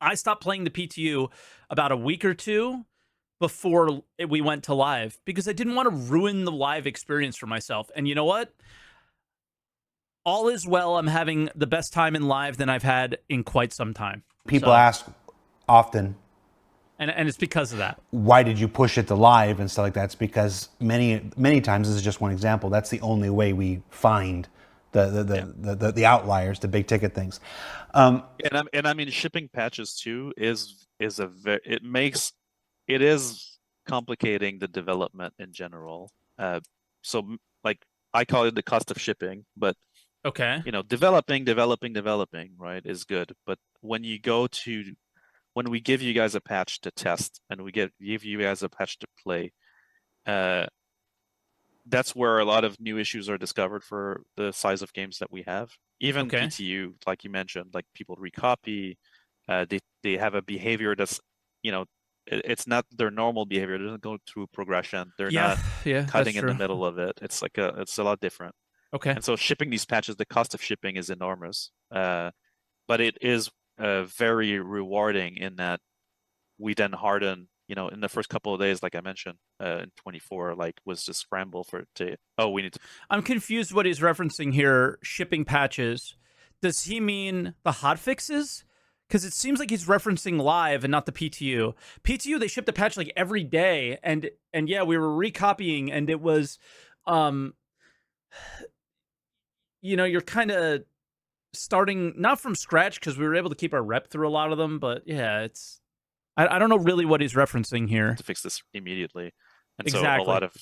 I stopped playing the PTU about a week or 2 before we went to live because I didn't want to ruin the live experience for myself. And you know what? All is well. I'm having the best time in live than I've had in quite some time. people ask often, and it's because of that. why did you push it to live and stuff like that? It's because many times, this is just one example, that's the only way we find the outliers, the big ticket things. And I mean, shipping patches too is complicating the development in general. So like I call it the cost of shipping, but Okay. developing, right, is good. But when we give you guys a patch to test and we give you guys a patch to play, that's where a lot of new issues are discovered for the size of games that we have. Even PTU, like you mentioned, like people recopy, they have a behavior that's, it's not their normal behavior. It doesn't go through progression. They're not cutting in the middle of it. It's a lot different. Okay. And so shipping these patches, the cost of shipping is enormous. But it is very rewarding in that we then harden, in the first couple of days, like I mentioned, in 24, was just scramble we need to. I'm confused what he's referencing here, shipping patches. Does he mean the hotfixes? Because it seems like he's referencing live and not the PTU. PTU, they shipped a patch like every day, and yeah, we were recopying, and it was, you're kind of starting not from scratch because we were able to keep our rep through a lot of them, but yeah, it's. I don't know really what he's referencing here. To fix this immediately, and exactly. So a lot of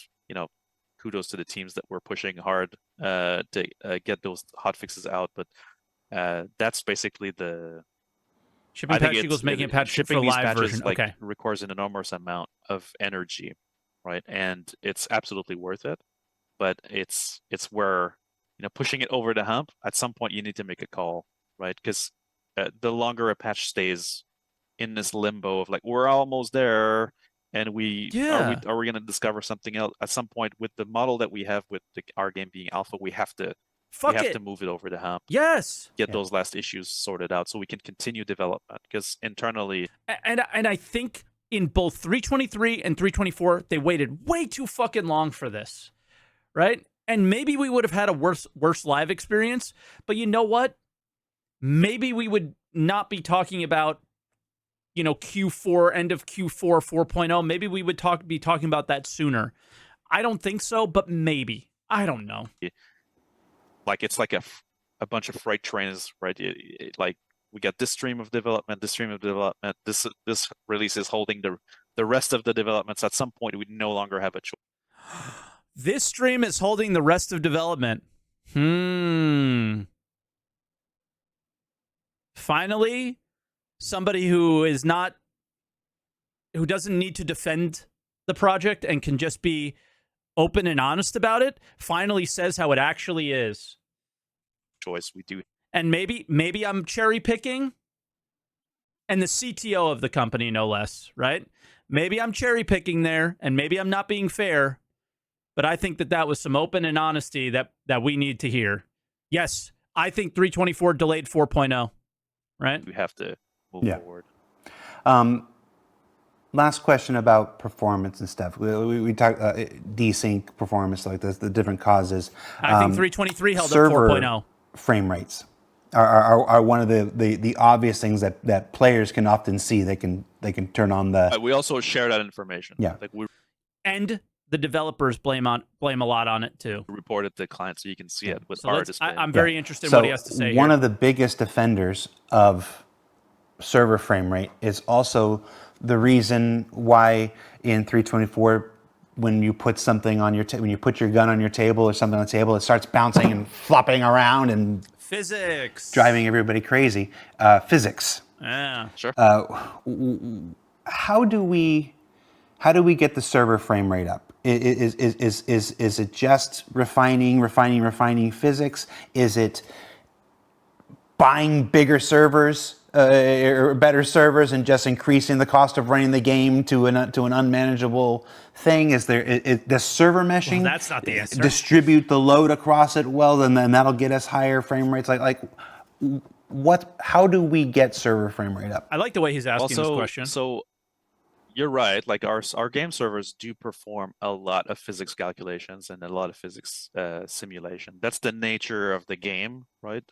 kudos to the teams that were pushing hard to get those hotfixes out, but that's basically the. Shipping patch equals making a patch for live patches, version. Requires an enormous amount of energy, right? And it's absolutely worth it. But it's where pushing it over the hump. At some point, you need to make a call, right? Because the longer a patch stays in this limbo of we're almost there, and are we going to discover something else at some point? With the model that we have with our game being alpha, we have to. To move it over the hump. Yes. Get those last issues sorted out so we can continue development, because internally. And I think in both 323 and 324, they waited way too fucking long for this, right? And maybe we would have had a worse live experience, but you know what? Maybe we would not be talking about, Q4, end of Q4 4.0. Maybe we would be talking about that sooner. I don't think so, but maybe. I don't know. It's like a bunch of freight trains, right? We got this stream of development, this release is holding the rest of the developments. At some point, we no longer have a choice. This stream is holding the rest of development. Finally, somebody who doesn't need to defend the project and can just be open and honest about it, finally says how it actually is. Choice we do. And maybe I'm cherry picking, and the CTO of the company, no less, right? Maybe I'm cherry picking there, and maybe I'm not being fair, but I think that was some open and honesty that we need to hear. Yes, I think 324 delayed 4.0, right? We have to move forward. Last question about performance and stuff. We talked desync performance, like the different causes. I think 323 held up server 4.0. Frame rates are one of the obvious things that players can often see. They can turn on the. We also share that information. Yeah. Like we And the developers blame a lot on it too. report it to the client so you can see it with So our display. I'm very interested in So what he has to say one here. of the biggest offenders of server frame rate is also the reason why in 324, when you put something on your when you put your gun on your table or something on the table, it starts bouncing and flopping around and Physics. driving everybody crazy. Physics. Yeah. Sure. How do we get the server frame rate up? Is it just refining physics? Is it buying bigger servers or better servers and just increasing the cost of running the game to an unmanageable thing? Is there the server meshing? Well, that's not the answer. Distribute the load across it well, and then that'll get us higher frame rates. How do we get server frame rate up? I like the way he's asking this question. So you're right. Like our game servers do perform a lot of physics calculations and a lot of physics simulation. That's the nature of the game, right?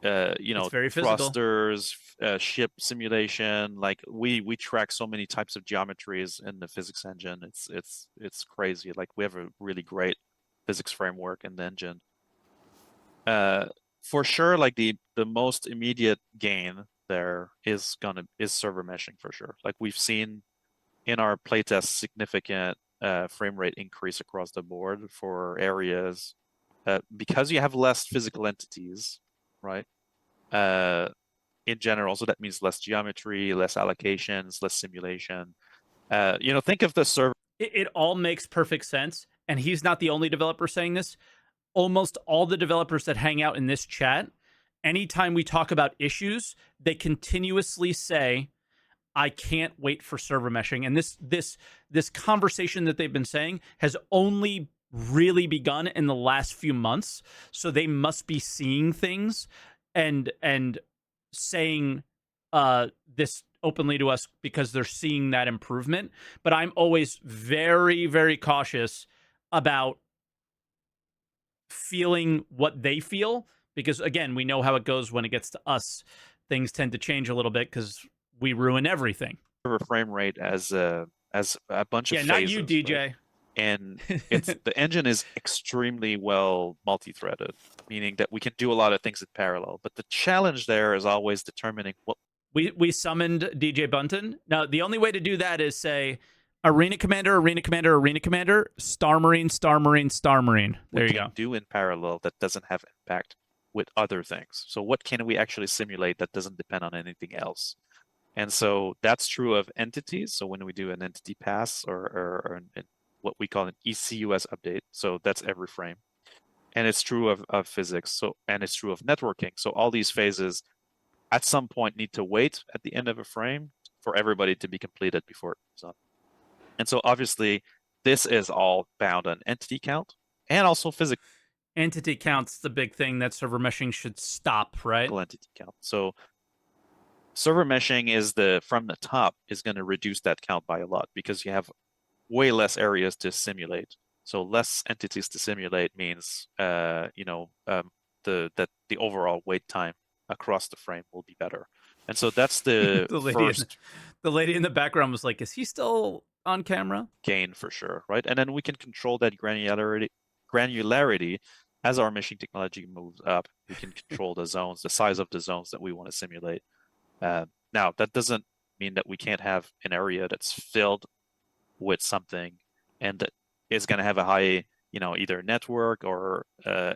It's very physical. thrusters, ship simulation. Like we track so many types of geometries in the physics engine. It's crazy. Like we have a really great physics framework in the engine. For sure, like the most immediate gain there is server meshing for sure. Like we've seen in our playtest significant frame rate increase across the board for areas because you have less physical entities, right? In general, so that means less geometry, less allocations, less simulation. Think of the server. It all makes perfect sense, and he's not the only developer saying this. Almost all the developers that hang out in this chat, anytime we talk about issues, they continuously say, I can't wait for server meshing. And this conversation that they've been saying has only really begun in the last few months. So they must be seeing things and saying this openly to us because they're seeing that improvement. But I'm always very, very cautious about feeling what they feel, because again, we know how it goes when it gets to us. Things tend to change a little bit because we ruin everything. Server frame rate as a bunch of phases. Not you, DJ. Right? And the engine is extremely well multi-threaded, meaning that we can do a lot of things in parallel. But the challenge there is always determining what we summoned DJ Bunton. Now the only way to do that is say Arena Commander, Arena Commander, Arena Commander, Star Marine, Star Marine, Star Marine. There you go. Do in parallel that doesn't have impact with other things. So what can we actually simulate that doesn't depend on anything else? And so that's true of entities. So when we do an entity pass or what we call an ECUS update, so that's every frame. And it's true of physics. So and it's true of networking. So all these phases at some point need to wait at the end of a frame for everybody to be completed before it moves on. And so obviously, this is all bound on entity count and also physical entity count's the big thing that server meshing should stop, right? Entity count. So server meshing is from the top is going to reduce that count by a lot because you have way less areas to simulate. So less entities to simulate means that the overall wait time across the frame will be better. And so that's the lady in the background was like, is he still on camera? Gain for sure, right? And then we can control that granularity as our meshing technology moves up. We can control the zones, the size of the zones that we want to simulate. Now, that doesn't mean that we can't have an area that's filled with something and that is going to have a high, either network or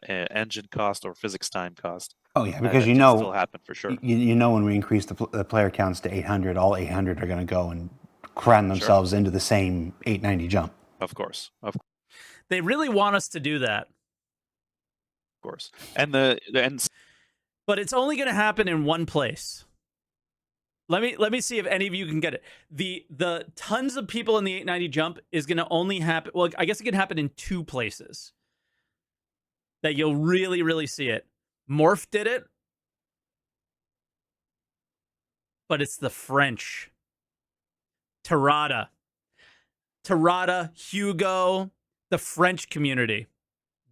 engine cost or physics time cost. Oh yeah, because still happen for sure. When we increase the player counts to 800, all 800 are going to go and cram themselves into the same 890 jump. Of course. They really want us to do that. Of course. But it's only going to happen in one place. Let me see if any of you can get it. The tons of people in the 890 jump is going to only happen. Well, I guess it can happen in 2 places that you'll really see it. Morph did it, but it's the French. Tarada, Hugo, the French community.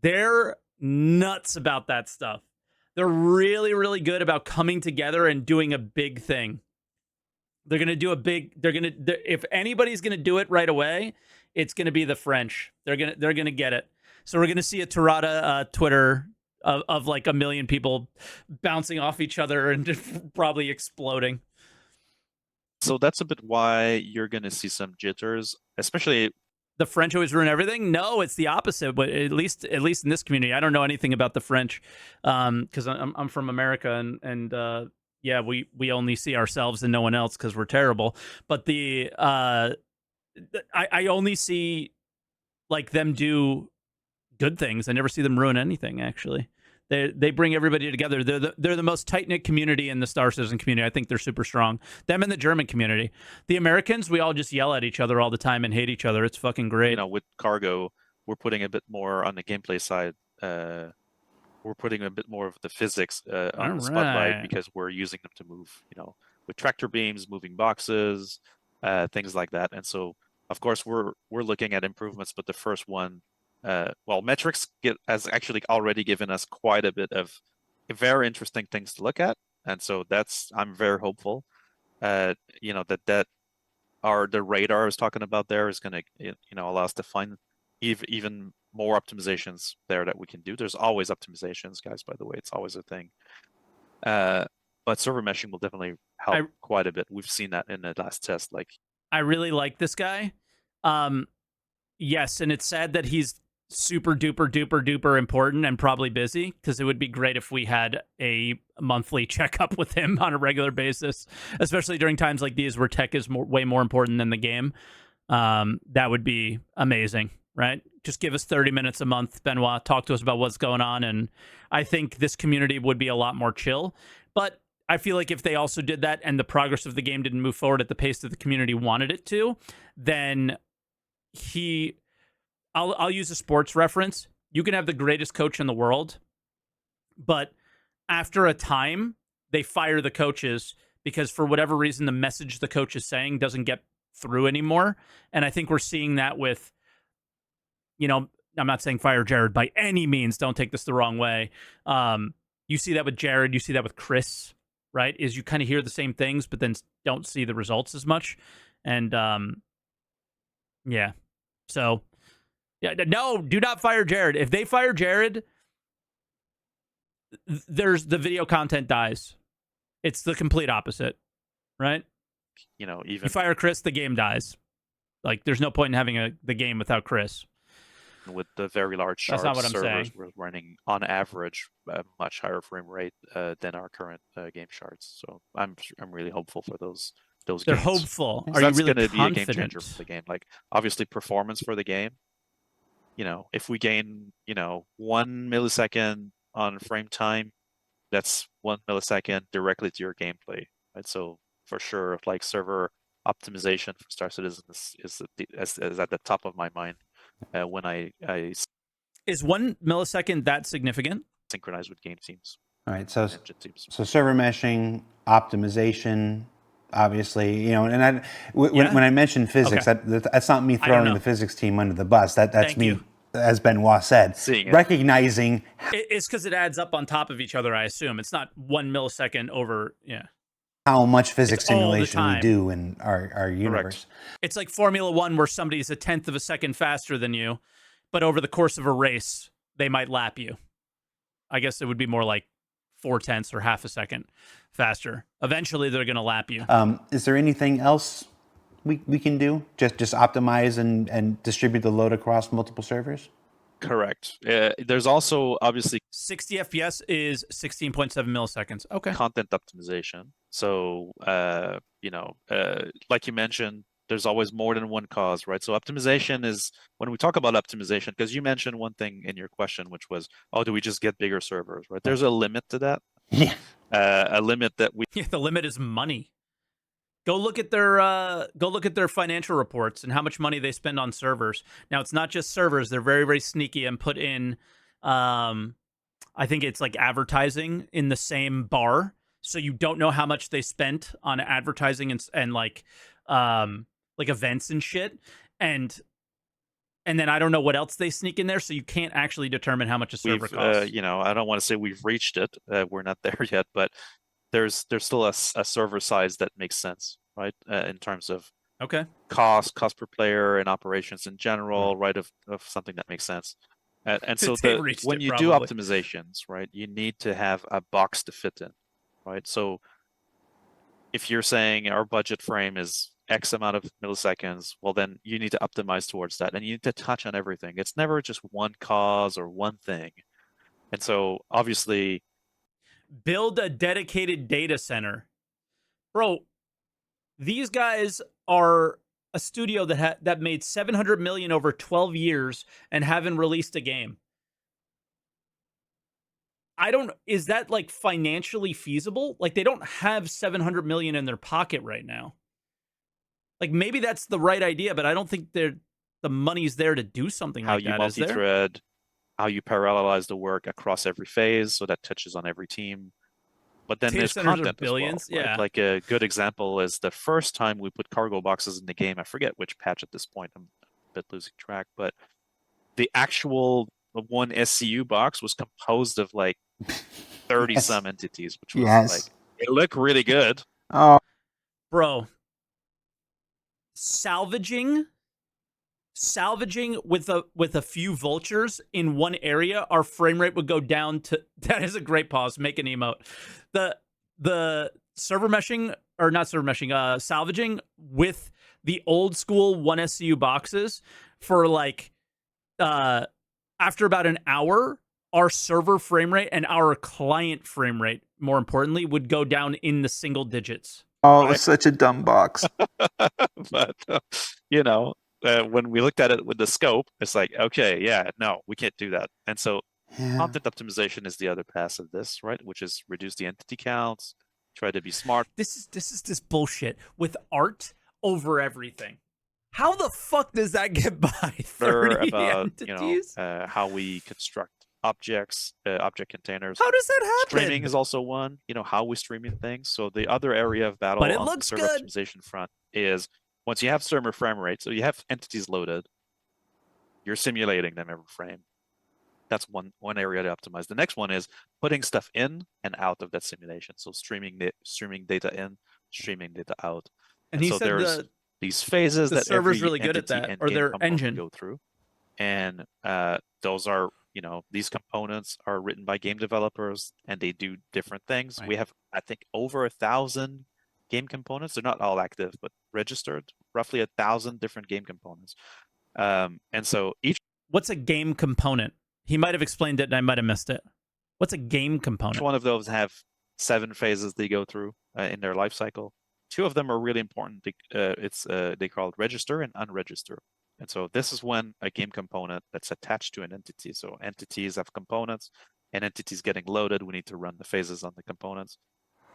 They're nuts about that stuff. They're really good about coming together and doing a big thing. They're going to do a big, if anybody's going to do it right away, it's going to be the French. They're going to get it. So we're going to see a Tarada Twitter of like 1 million people bouncing off each other and just probably exploding. So that's a bit why you're going to see some jitters, especially. The French always ruin everything. No, it's the opposite. But at least in this community, I don't know anything about the French because I'm from America and yeah, we only see ourselves and no one else because we're terrible. But I only see like them do good things. I never see them ruin anything. Actually, they bring everybody together. They're the most tight knit community in the Star Citizen community. I think they're super strong. Them and the German community. The Americans, we all just yell at each other all the time and hate each other. It's fucking great. You know, with cargo, we're putting a bit more on the gameplay side. We're putting a bit more of the physics on the spotlight because we're using them to move, you know, with tractor beams, moving boxes, things like that. And so, of course, we're looking at improvements, but the first one, well, metrics has actually already given us quite a bit of very interesting things to look at. And so I'm very hopeful, you know, that the radar I was talking about there is going to, you know, allow us to find even more optimizations there that we can do. There's always optimizations, guys, by the way. It's always a thing. But server meshing will definitely help quite a bit. We've seen that in the last test. Like, I really like this guy. Yes, and it's sad that he's super duper important and probably busy because it would be great if we had a monthly checkup with him on a regular basis, especially during times like these where tech is way more important than the game. That would be amazing, right? Just give us 30 minutes a month, Benoit. Talk to us about what's going on, and I think this community would be a lot more chill. But I feel like if they also did that and the progress of the game didn't move forward at the pace that the community wanted it to, then I'll use a sports reference. You can have the greatest coach in the world, but after a time, they fire the coaches because for whatever reason, the message the coach is saying doesn't get through anymore. And I think we're seeing that with, you know, I'm not saying fire Jared by any means. Don't take this the wrong way. You see that with Jared. You see that with Chris, right? Is you kind of hear the same things, but then don't see the results as much. And yeah, so yeah, no, do not fire Jared. If they fire Jared, there's the video content dies. It's the complete opposite, right? You know, even you fire Chris, the game dies. Like, there's no point in having the game without Chris. With the very large shards, that's not what I'm servers saying. We're running on average a much higher frame rate than our current game shards. So I'm really hopeful for those They're gains. hopeful. So Are you that's really going to be a game confident? changer for the game. Like, obviously, performance for the game. You know, if we gain, you know, 1 millisecond on frame time, that's 1 millisecond directly to your gameplay, right? So for sure, like server optimization for Star Citizen is at the top of my mind when I is 1 millisecond that significant? Synchronize with game teams. All right, so teams. So server meshing, optimization, obviously, you know, and when I mentioned physics, that's not me throwing the physics team under the bus. That's Thank me, you. as Benoit said, recognizing. It's because it adds up on top of each other, I assume. It's not 1 millisecond over, how much physics simulation we do in our universe. Correct. It's like Formula One where somebody's 1/10 of a second faster than you, but over the course of a race, they might lap you. I guess it would be more like 4/10 or half a second faster. Eventually, they're going to lap you. Is there anything else we can do? Just optimize and distribute the load across multiple servers? Correct. There's also obviously 60 FPS is 16.7 milliseconds. Okay. Content optimization. So, you know, like you mentioned, there's always more than one cause, right? So optimization is, when we talk about optimization, because you mentioned one thing in your question, which was, oh, do we just get bigger servers, right? There's a limit to that. Yeah. A limit that we... Yeah, the limit is money. Go look at their financial reports and how much money they spend on servers. Now it's not just servers; they're very, very sneaky and put in, I think it's like advertising in the same bar, so you don't know how much they spent on advertising and like events and shit, and then I don't know what else they sneak in there, so you can't actually determine how much a server costs. I don't want to say we've reached it. We're not there yet, but there's still a server size that makes sense, right? In terms of Okay. cost per player, and operations in general, right? Of something that makes sense. And so when you do optimizations, right, you need to have a box to fit in, right? So if you're saying our budget frame is X amount of milliseconds, well, then you need to optimize towards that, and you need to touch on everything. It's never just one cause or one thing. And so obviously, build a dedicated data center. Bro, these guys are a studio that made 700 million over 12 years and haven't released a game. Is that like financially feasible? Like they don't have 700 million in their pocket right now. Like maybe that's the right idea, but I don't think the money's there to do something like that. How you multi-thread, how you parallelize the work across every phase, so that touches on every team. But then there's content billions, as well, right? Yeah. Like a good example is the first time we put cargo boxes in the game. I forget which patch at this point. I'm a bit losing track, but the actual one SCU box was composed of like 30 some entities, which was like, it looked really good. Oh, bro, salvaging with a few vultures in one area, our frame rate would go down to. That is a great pause. Make an emote. The server meshing, or not server meshing, salvaging with the old school 1SCU boxes for like after about an hour, our server frame rate and our client frame rate, more importantly, would go down in the single digits. Oh, right? It's such a dumb box. But when we looked at it with the scope, it's like, okay, yeah, no, we can't do that. And so content optimization is the other pass of this, right? Which is reduce the entity counts, try to be smart. This is this bullshit with art over everything. How the fuck does that get by 30 about, entities? How we construct objects, object containers. How does that happen? Streaming is also one, how we streaming things. So the other area of battle on the server optimization front is once you have server frame rate, so you have entities loaded, you're simulating them every frame. That's one area to optimize. The next one is putting stuff in and out of that simulation. So streaming data in, streaming data out. And he so said there's these phases that server's really good at that, or their engine go through. And those are, these components are written by game developers and they do different things. Right. We have, I think, over 1,000 game components. They're not all active, but registered, roughly 1,000 different game components. And so what's a game component? He might have explained it and I might have missed it. What's a game component? Each one of those have 7 phases they go through in their life cycle. 2 of them are really important. They call it register and unregister. And so this is when a game component that's attached to an entity. So entities have components, and entities getting loaded, we need to run the phases on the components.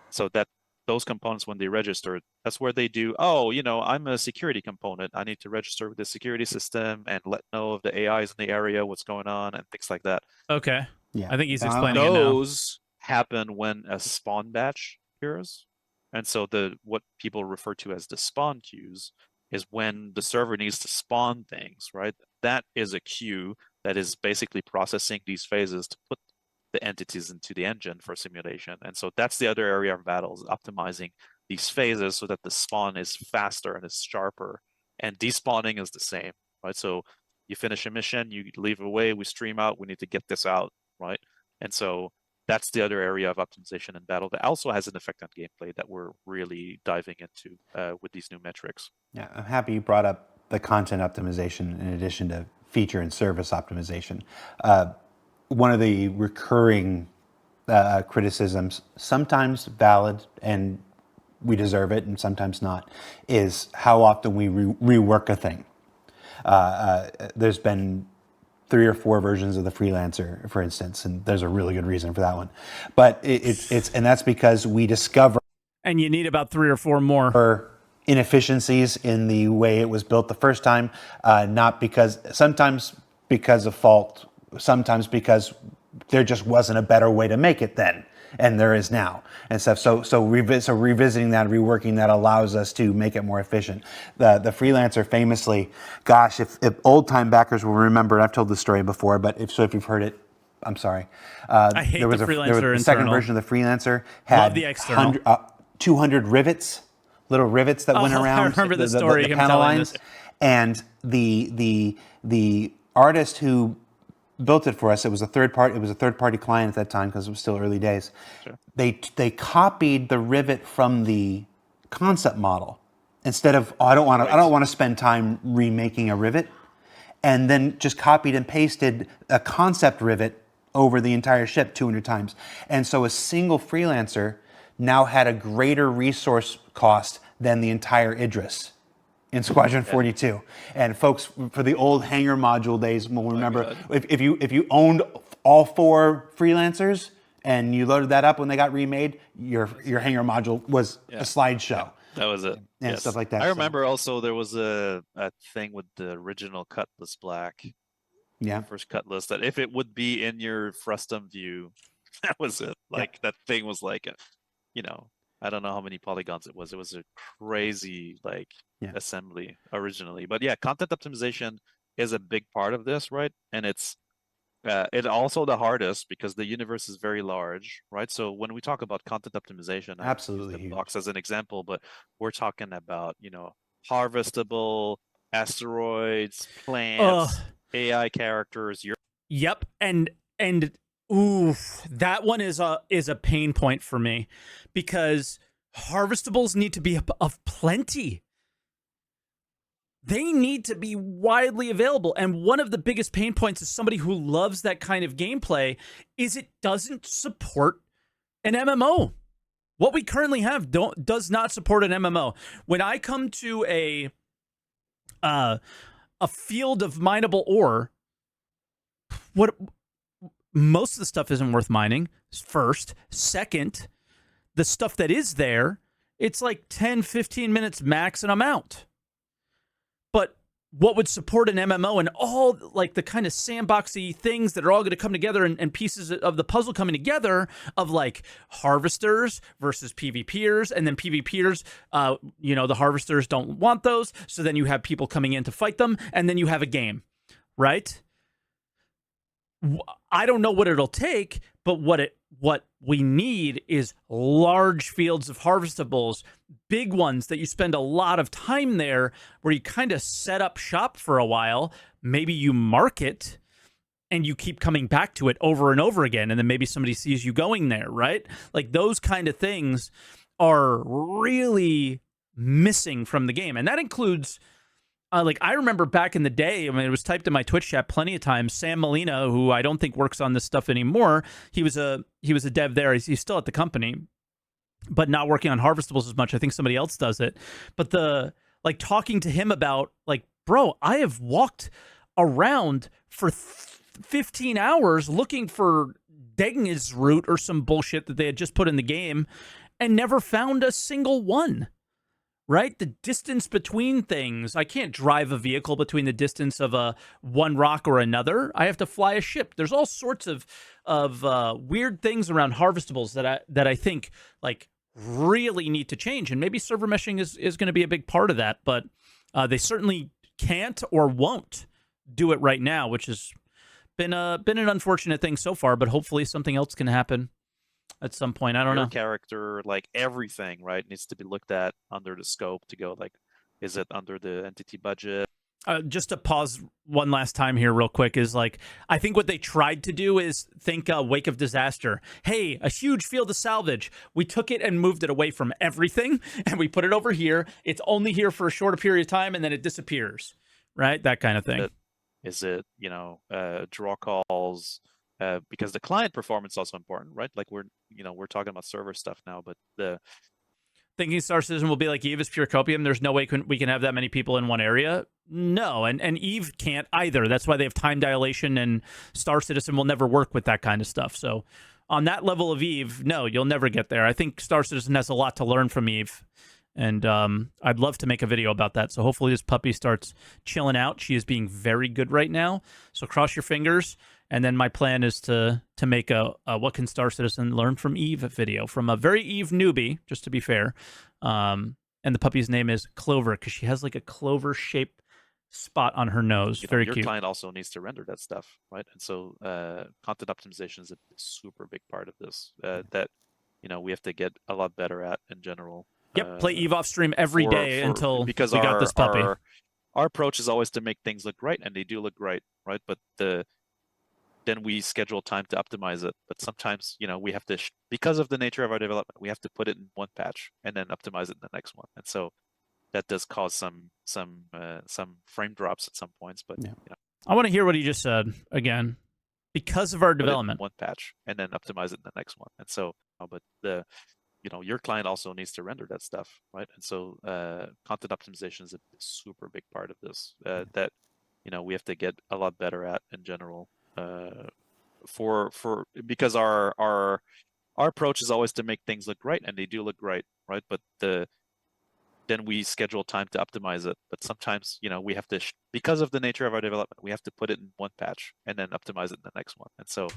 So that those components, when they register, that's where they do, I'm a security component. I need to register with the security system and let know of the AIs in the area, what's going on, and things like that. Okay. Yeah. I think he's explaining it now. Those happen when a spawn batch appears. And so what people refer to as the spawn queues is when the server needs to spawn things, right? That is a queue that is basically processing these phases to put the entities into the engine for simulation. And so that's the other area of battles, optimizing these phases so that the spawn is faster and is sharper. And despawning is the same, right? So you finish a mission, you leave away, we stream out, we need to get this out, right? And so that's the other area of optimization and battle that also has an effect on gameplay that we're really diving into with these new metrics. Yeah, I'm happy you brought up the content optimization in addition to feature and service optimization. One of the recurring criticisms, sometimes valid and we deserve it and sometimes not, is how often we rework a thing. There's been 3 or 4 versions of the Freelancer, for instance, and there's a really good reason for that one. But it's and that's because we discover, and you need about 3 or 4 more inefficiencies in the way it was built the first time, not because sometimes because of fault, sometimes because there just wasn't a better way to make it then, and there is now and stuff. So revisiting that, reworking that allows us to make it more efficient. The freelancer famously, gosh, if old time backers will remember, and I've told this story before, but if you've heard it, I'm sorry. I hate there was the freelancer the second internal. version of the freelancer Love had the external. 200 rivets, little rivets that went around. I remember the story. The him panel telling lines, this. and the artist who built it for us, it was a third party client at that time because it was still early days. Sure. They copied the rivet from the concept model instead of I don't want to spend time remaking a rivet, and then just copied and pasted a concept rivet over the entire ship 200 times. And so a single freelancer now had a greater resource cost than the entire Idris in Squadron 42. And folks, for the old hangar module days, will remember if you owned all 4 freelancers and you loaded that up when they got remade, your hangar module was a slideshow. That was it. And stuff like that. I remember also there was a thing with the original Cutlass Black. Yeah. First Cutlass, that if it would be in your frustum view, that was it. Like that thing was like I don't know how many polygons it was. It was a crazy assembly originally. But yeah, content optimization is a big part of this, right? And it's also the hardest because the universe is very large, right? So when we talk about content optimization, absolutely I use the box as an example, but we're talking about harvestable asteroids, plants, AI characters. Yep, and oof, that one is a pain point for me because harvestables need to be of plenty. They need to be widely available. And one of the biggest pain points is somebody who loves that kind of gameplay is it doesn't support an MMO. What we currently have does not support an MMO. When I come to a field of mineable ore, most of the stuff isn't worth mining, first. Second, the stuff that is there, it's like 10, 15 minutes max and I'm out. But what would support an MMO and all like the kind of sandboxy things that are all going to come together and pieces of the puzzle coming together of like harvesters versus PvPers, and then PvPers, the harvesters don't want those. So then you have people coming in to fight them, and then you have a game, right? I don't know what it'll take, but what we need is large fields of harvestables, big ones that you spend a lot of time there, where you kind of set up shop for a while. Maybe you market and you keep coming back to it over and over again, and then maybe somebody sees you going there, right? Like those kind of things are really missing from the game, and that includes. I remember back in the day, I mean, it was typed in my Twitch chat plenty of times, Sam Molina, who I don't think works on this stuff anymore. He was a dev there. He's still at the company, but not working on harvestables as much. I think somebody else does it. But talking to him about bro, I have walked around for 15 hours looking for Degna's root or some bullshit that they had just put in the game and never found a single one. Right? The distance between things. I can't drive a vehicle between the distance of one rock or another. I have to fly a ship. There's all sorts of weird things around harvestables that I think really need to change. And maybe server meshing is going to be a big part of that. But they certainly can't or won't do it right now, which has been an unfortunate thing so far. But hopefully something else can happen at some point. I don't know. Character, everything, right, needs to be looked at under the scope to go is it under the entity budget? Just to pause one last time here real quick is I think what they tried to do is think Wake of Disaster. Hey, a huge field of salvage. We took it and moved it away from everything and we put it over here. It's only here for a shorter period of time and then it disappears, right? That kind of thing. Is it, draw calls? Because the client performance is also important, right? We're talking about server stuff now, but the thinking Star Citizen will be like Eve is pure copium. There's no way we can have that many people in one area. No, and Eve can't either. That's why they have time dilation, and Star Citizen will never work with that kind of stuff. So on that level of Eve, no, you'll never get there. I think Star Citizen has a lot to learn from Eve, And I'd love to make a video about that. So hopefully this puppy starts chilling out. She is being very good right now. So cross your fingers. And then my plan is to make a What Can Star Citizen Learn from Eve video from a very Eve newbie, just to be fair. And the puppy's name is Clover because she has like a clover-shaped spot on her nose. You know, very your cute. client also needs to render that stuff, right? And so content optimization is a super big part of this that we have to get a lot better at in general. Yep, play Eve off stream every day until because we got this puppy. Our approach is always to make things look right, and they do look great, right? But then we schedule time to optimize it. But sometimes, we have to, because of the nature of our development, we have to put it in one patch and then optimize it in the next one. And so that does cause some frame drops at some points. But I want to hear what he just said again. Because of our development, one patch and then optimize it in the next one. And so, but your client also needs to render that stuff, right? And so content optimization is a super big part of this that we have to get a lot better at in general. Because our approach is always to make things look right, and they do look great, right? But then we schedule time to optimize it. But sometimes, we have to, because of the nature of our development, we have to put it in one patch and then optimize it in the next one. And so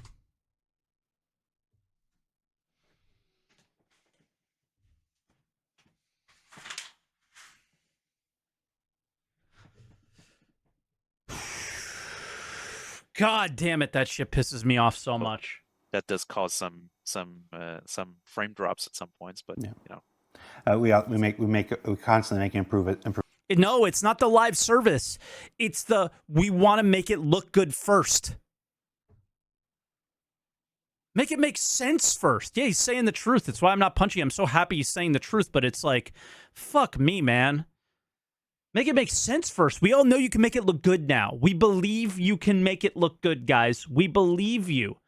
God damn it, that shit pisses me off so much. that does cause some frame drops at some points, but we constantly make improve. No, it's not the live service. It's we want to make it look good first. Make it make sense first. Yeah, he's saying the truth. That's why I'm not punching him. I'm so happy he's saying the truth, but it's like, fuck me, man. Make it make sense first. We all know you can make it look good now. We believe you can make it look good, guys. We believe you.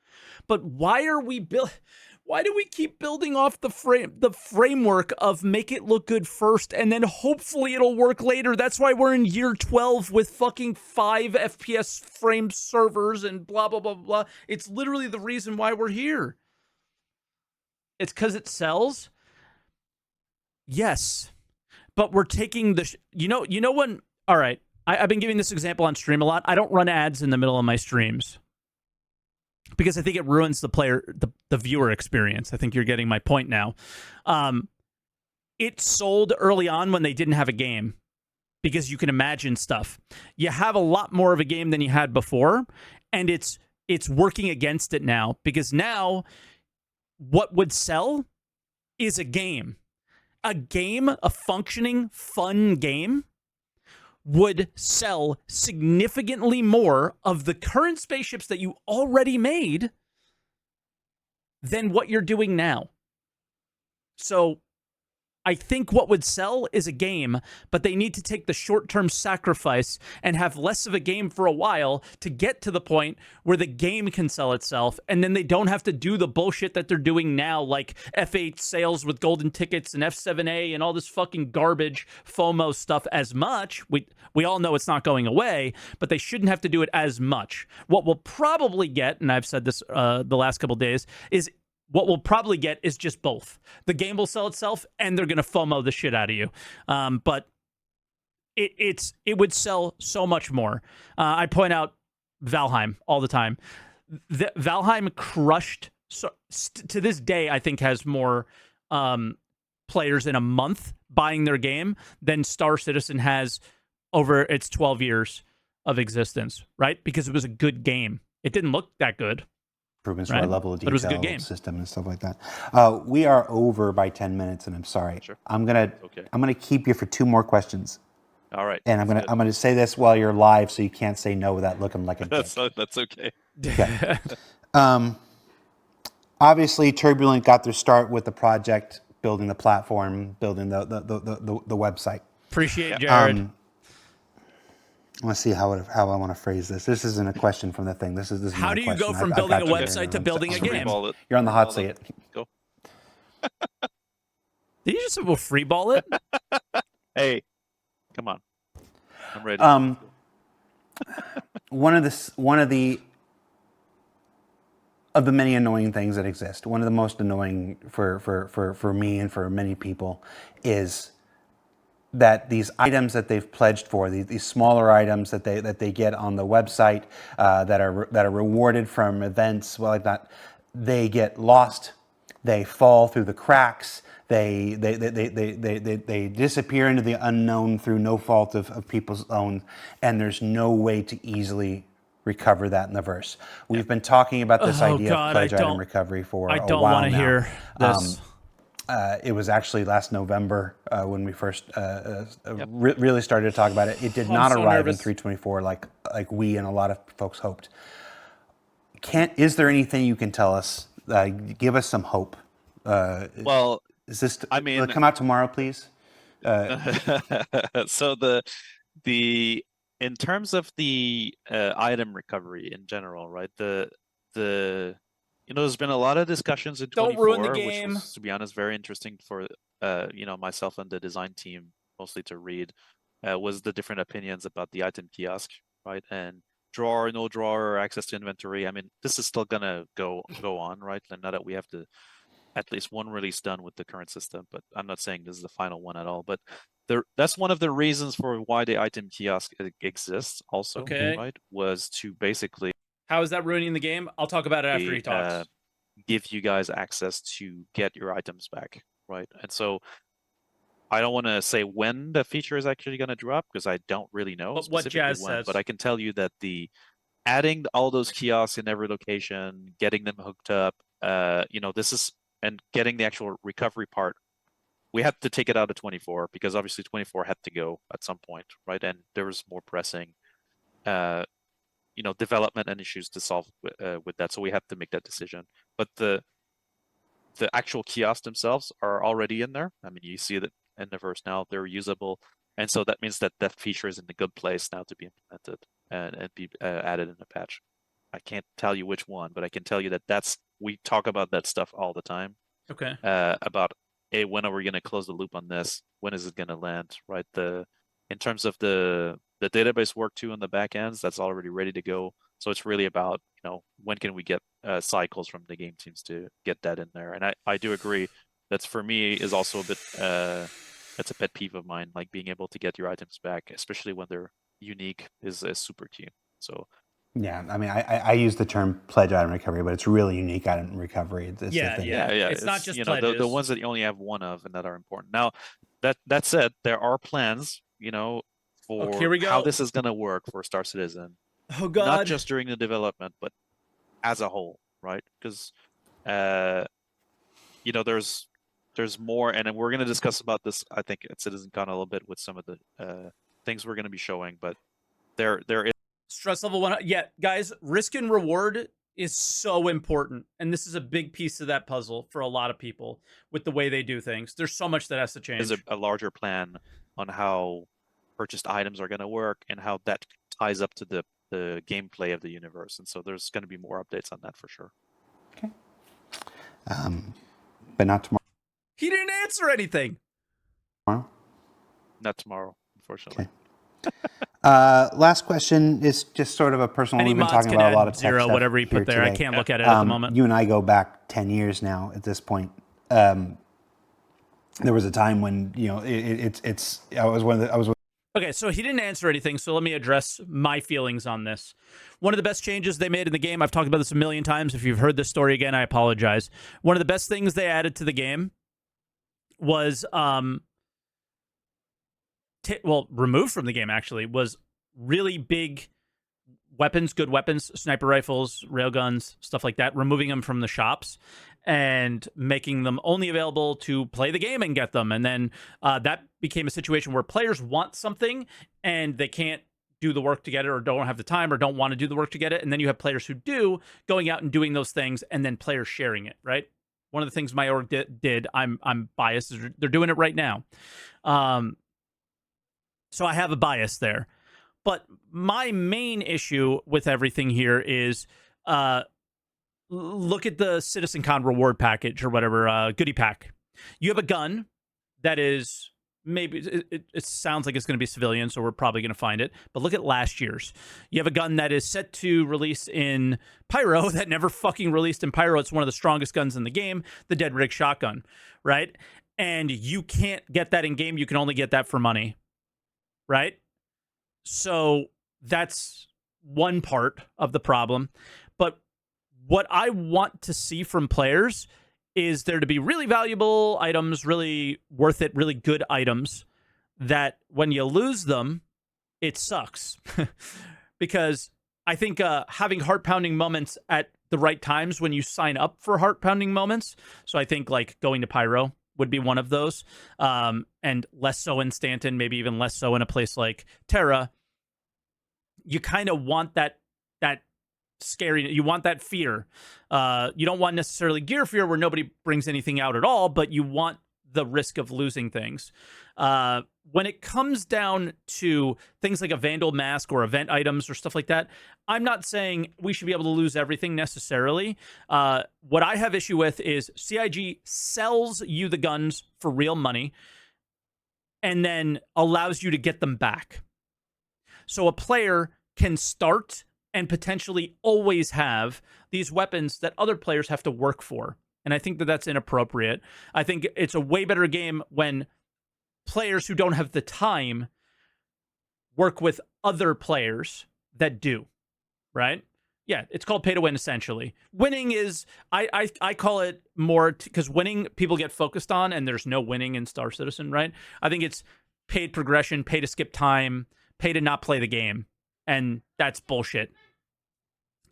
But why do we keep building off the framework of make it look good first and then hopefully it'll work later? That's why we're in year 12 with fucking 5 FPS frame servers and blah, blah, blah, blah. It's literally the reason why we're here. It's because it sells? Yes. But we're taking you know when, all right, I've been giving this example on stream a lot. I don't run ads in the middle of my streams because I think it ruins the viewer experience. I think you're getting my point now. It sold early on when they didn't have a game because you can imagine stuff. You have a lot more of a game than you had before, and it's working against it now because now what would sell is a game. A functioning, fun game would sell significantly more of the current spaceships that you already made than what you're doing now. So I think what would sell is a game, but they need to take the short-term sacrifice and have less of a game for a while to get to the point where the game can sell itself, and then they don't have to do the bullshit that they're doing now, like F8 sales with golden tickets and F7A and all this fucking garbage FOMO stuff as much. We all know it's not going away, but they shouldn't have to do it as much. What we'll probably get, and I've said this the last couple days, is what we'll probably get is just both. The game will sell itself, and they're going to FOMO the shit out of you. But it would sell so much more. I point out Valheim all the time. Valheim crushed. To this day, I think has more players in a month buying their game than Star Citizen has over its 12 years of existence, right? Because it was a good game. It didn't look that good. Improvements to our level of detail, but it was a good game. System and stuff like that. We are over by 10 minutes, and I'm sorry. Sure. I'm gonna keep you for 2 more questions. All right. And I'm gonna say this while you're live, so you can't say no without looking like a dick. That's okay. Okay. Obviously, Turbulent got their start with the project, building the platform, building the website. Appreciate it, Jared. I want to see how I want to phrase this. This isn't a question from the thing. This is how do you go from building a website to building a game? You're on the hot seat. Go. Did you just say we'll freeball it? Hey, come on. I'm ready. One of the many annoying things that exist. One of the most annoying for me and for many people is that these items that they've pledged for, these smaller items that they get on the website that are rewarded from events, well, like that, they get lost, they fall through the cracks, they disappear into the unknown through no fault of people's own, and there's no way to easily recover that in the verse. We've been talking about this idea of pledge item recovery for a while now. I don't want to hear this. It was actually last November when we first really started to talk about it. It did not arrive in 3.24 like we and a lot of folks hoped. Is there anything you can tell us? Give us some hope. Well, is this? will it come out tomorrow, please? So the in terms of the item recovery in general, right? There's been a lot of discussions in 24, don't ruin the game. Which was, to be honest, very interesting for myself and the design team mostly to read. Was the different opinions about the item kiosk, right? And drawer, no drawer, access to inventory. I mean, this is still gonna go on, right? And now that we have at least one release done with the current system, but I'm not saying this is the final one at all. But that's one of the reasons for why the item kiosk exists also, right? Was to basically... How is that ruining the game? I'll talk about it after he talks. Give you guys access to get your items back, right? And so I don't want to say when the feature is actually going to drop because I don't really know what Jazz says. But I can tell you that adding all those kiosks in every location, getting them hooked up, this is, and getting the actual recovery part, we had to take it out of 24 because obviously 24 had to go at some point, right? And there was more pressing development and issues to solve with that, so we had to make that decision. But the actual kiosks themselves are already in there. I mean, you see that in the verse now, they're usable, and so that means that feature is in a good place now to be implemented and be added in a patch. I can't tell you which one, but I can tell you that we talk about that stuff all the time. Okay. About when are we going to close the loop on this? When is it going to land? Right. In terms of the database work too on the back ends, that's already ready to go. So it's really about, when can we get cycles from the game teams to get that in there. And I do agree that's, for me, is also a bit, that's a pet peeve of mine, like being able to get your items back, especially when they're unique, is super key. So yeah, I mean, I use the term pledge item recovery, but it's really unique item recovery. It's yeah. It's not just pledges. The ones that you only have one of and that are important. Now, that said, there are plans, for how this is going to work for Star Citizen. Oh God! Not just during the development, but as a whole, right? Because there's more, and we're going to discuss about this, I think, at CitizenCon a little bit with some of the things we're going to be showing. But there is stress level 1. Yeah, guys, risk and reward is so important, and this is a big piece of that puzzle for a lot of people with the way they do things. There's so much that has to change. There's a larger plan on how purchased items are going to work and how that ties up to the gameplay of the universe, and so there's going to be more updates on that for sure. Okay. But not tomorrow. He didn't answer anything. Tomorrow? Not tomorrow, unfortunately. Okay. Last question is just sort of a personal. Any We've been mods talking can about add a lot of tech 0, stuff whatever you put there. today. I can't look at it at the moment. You and I go back 10 years now at this point. There was a time when, I was Okay, so he didn't answer anything, so let me address my feelings on this. One of the best changes they made in the game, I've talked about this a million times. If you've heard this story again, I apologize. One of the best things they added to the game was, removed from the game, actually, was really big weapons, good weapons, sniper rifles, railguns, stuff like that, removing them from the shops and making them only available to play the game and get them. And then that became a situation where players want something and they can't do the work to get it, or don't have the time, or don't want to do the work to get it. And then you have players who do, going out and doing those things, and then players sharing it, right? One of the things my org did, I'm biased, is they're doing it right now. So I have a bias there. But my main issue with everything here is look at the CitizenCon reward package, or whatever, goodie pack. You have a gun that is, maybe, it sounds like it's going to be civilian, so we're probably going to find it. But look at last year's. You have a gun that is set to release in Pyro that never fucking released in Pyro. It's one of the strongest guns in the game, the Dead Rig shotgun, right? and you can't get that in game. You can only get that for money, right? So that's one part of the problem. But what I want to see from players is there to be really valuable items, really worth it, really good items that when you lose them, it sucks. Because I think having heart-pounding moments at the right times when you sign up for heart-pounding moments. So I think like going to Pyro would be one of those, and less so in Stanton, maybe even less so in a place like Terra. You kind of want that scary. You want that fear. You don't want necessarily gear fear where nobody brings anything out at all, but you want the risk of losing things. When it comes down to things like a Vandal Mask or event items or stuff like that, I'm not saying we should be able to lose everything necessarily. What I have issue with is CIG sells you the guns for real money and then allows you to get them back. So a player can start and potentially always have these weapons that other players have to work for. And I think that that's inappropriate. I think it's a way better game when players who don't have the time work with other players that do, right? Yeah, it's called pay to win, essentially. Winning is, I call it more, because winning people get focused on, and there's no winning in Star Citizen, right? I think it's paid progression, pay to skip time, pay to not play the game. And that's bullshit.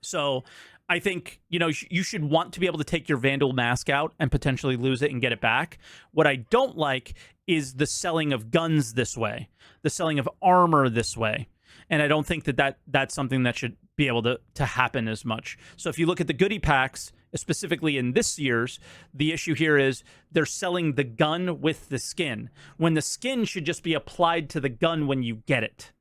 So I think, you should want to be able to take your Vandal Mask out and potentially lose it and get it back. What I don't like is the selling of guns this way, the selling of armor this way. And I don't think that's something that should be able to happen as much. So if you look at the goodie packs, specifically in this year's, the issue here is they're selling the gun with the skin, when the skin should just be applied to the gun when you get it.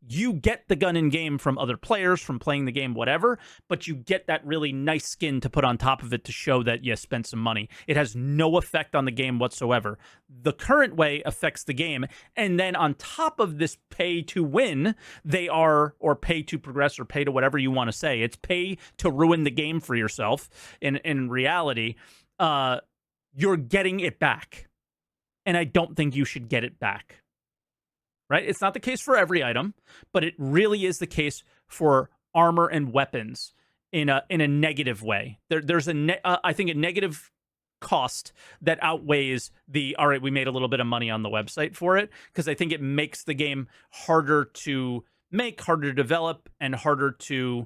You get the gun in game from other players, from playing the game, whatever, but you get that really nice skin to put on top of it to show that you spent some money. It has no effect on the game whatsoever. The current way affects the game, and then on top of this pay to win, or pay to progress, or pay to whatever you want to say. It's pay to ruin the game for yourself. In reality, you're getting it back, and I don't think you should get it back. Right? It's not the case for every item, but it really is the case for armor and weapons in a negative way. There's I think a negative cost that outweighs all right, we made a little bit of money on the website for it, because I think it makes the game harder to make, harder to develop, and harder to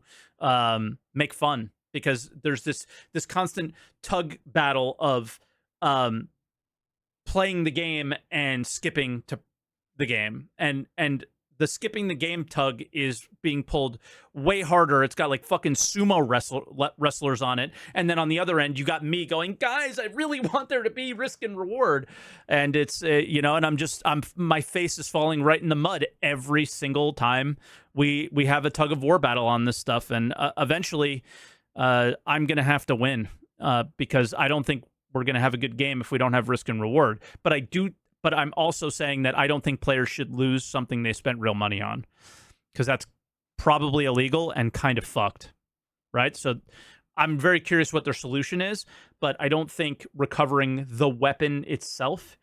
make fun, because there's this constant tug battle of playing the game and skipping to the game, and the skipping the game tug is being pulled way harder. It's got like fucking sumo wrestlers on it, and then on the other end you got me going, guys, I really want there to be risk and reward, and it's and my face is falling right in the mud every single time we have a tug of war battle on this stuff, and eventually I'm gonna have to win, because I don't think we're gonna have a good game if we don't have risk and reward. But I'm also saying that I don't think players should lose something they spent real money on, because that's probably illegal and kind of fucked, right? So I'm very curious what their solution is, but I don't think recovering the weapon itself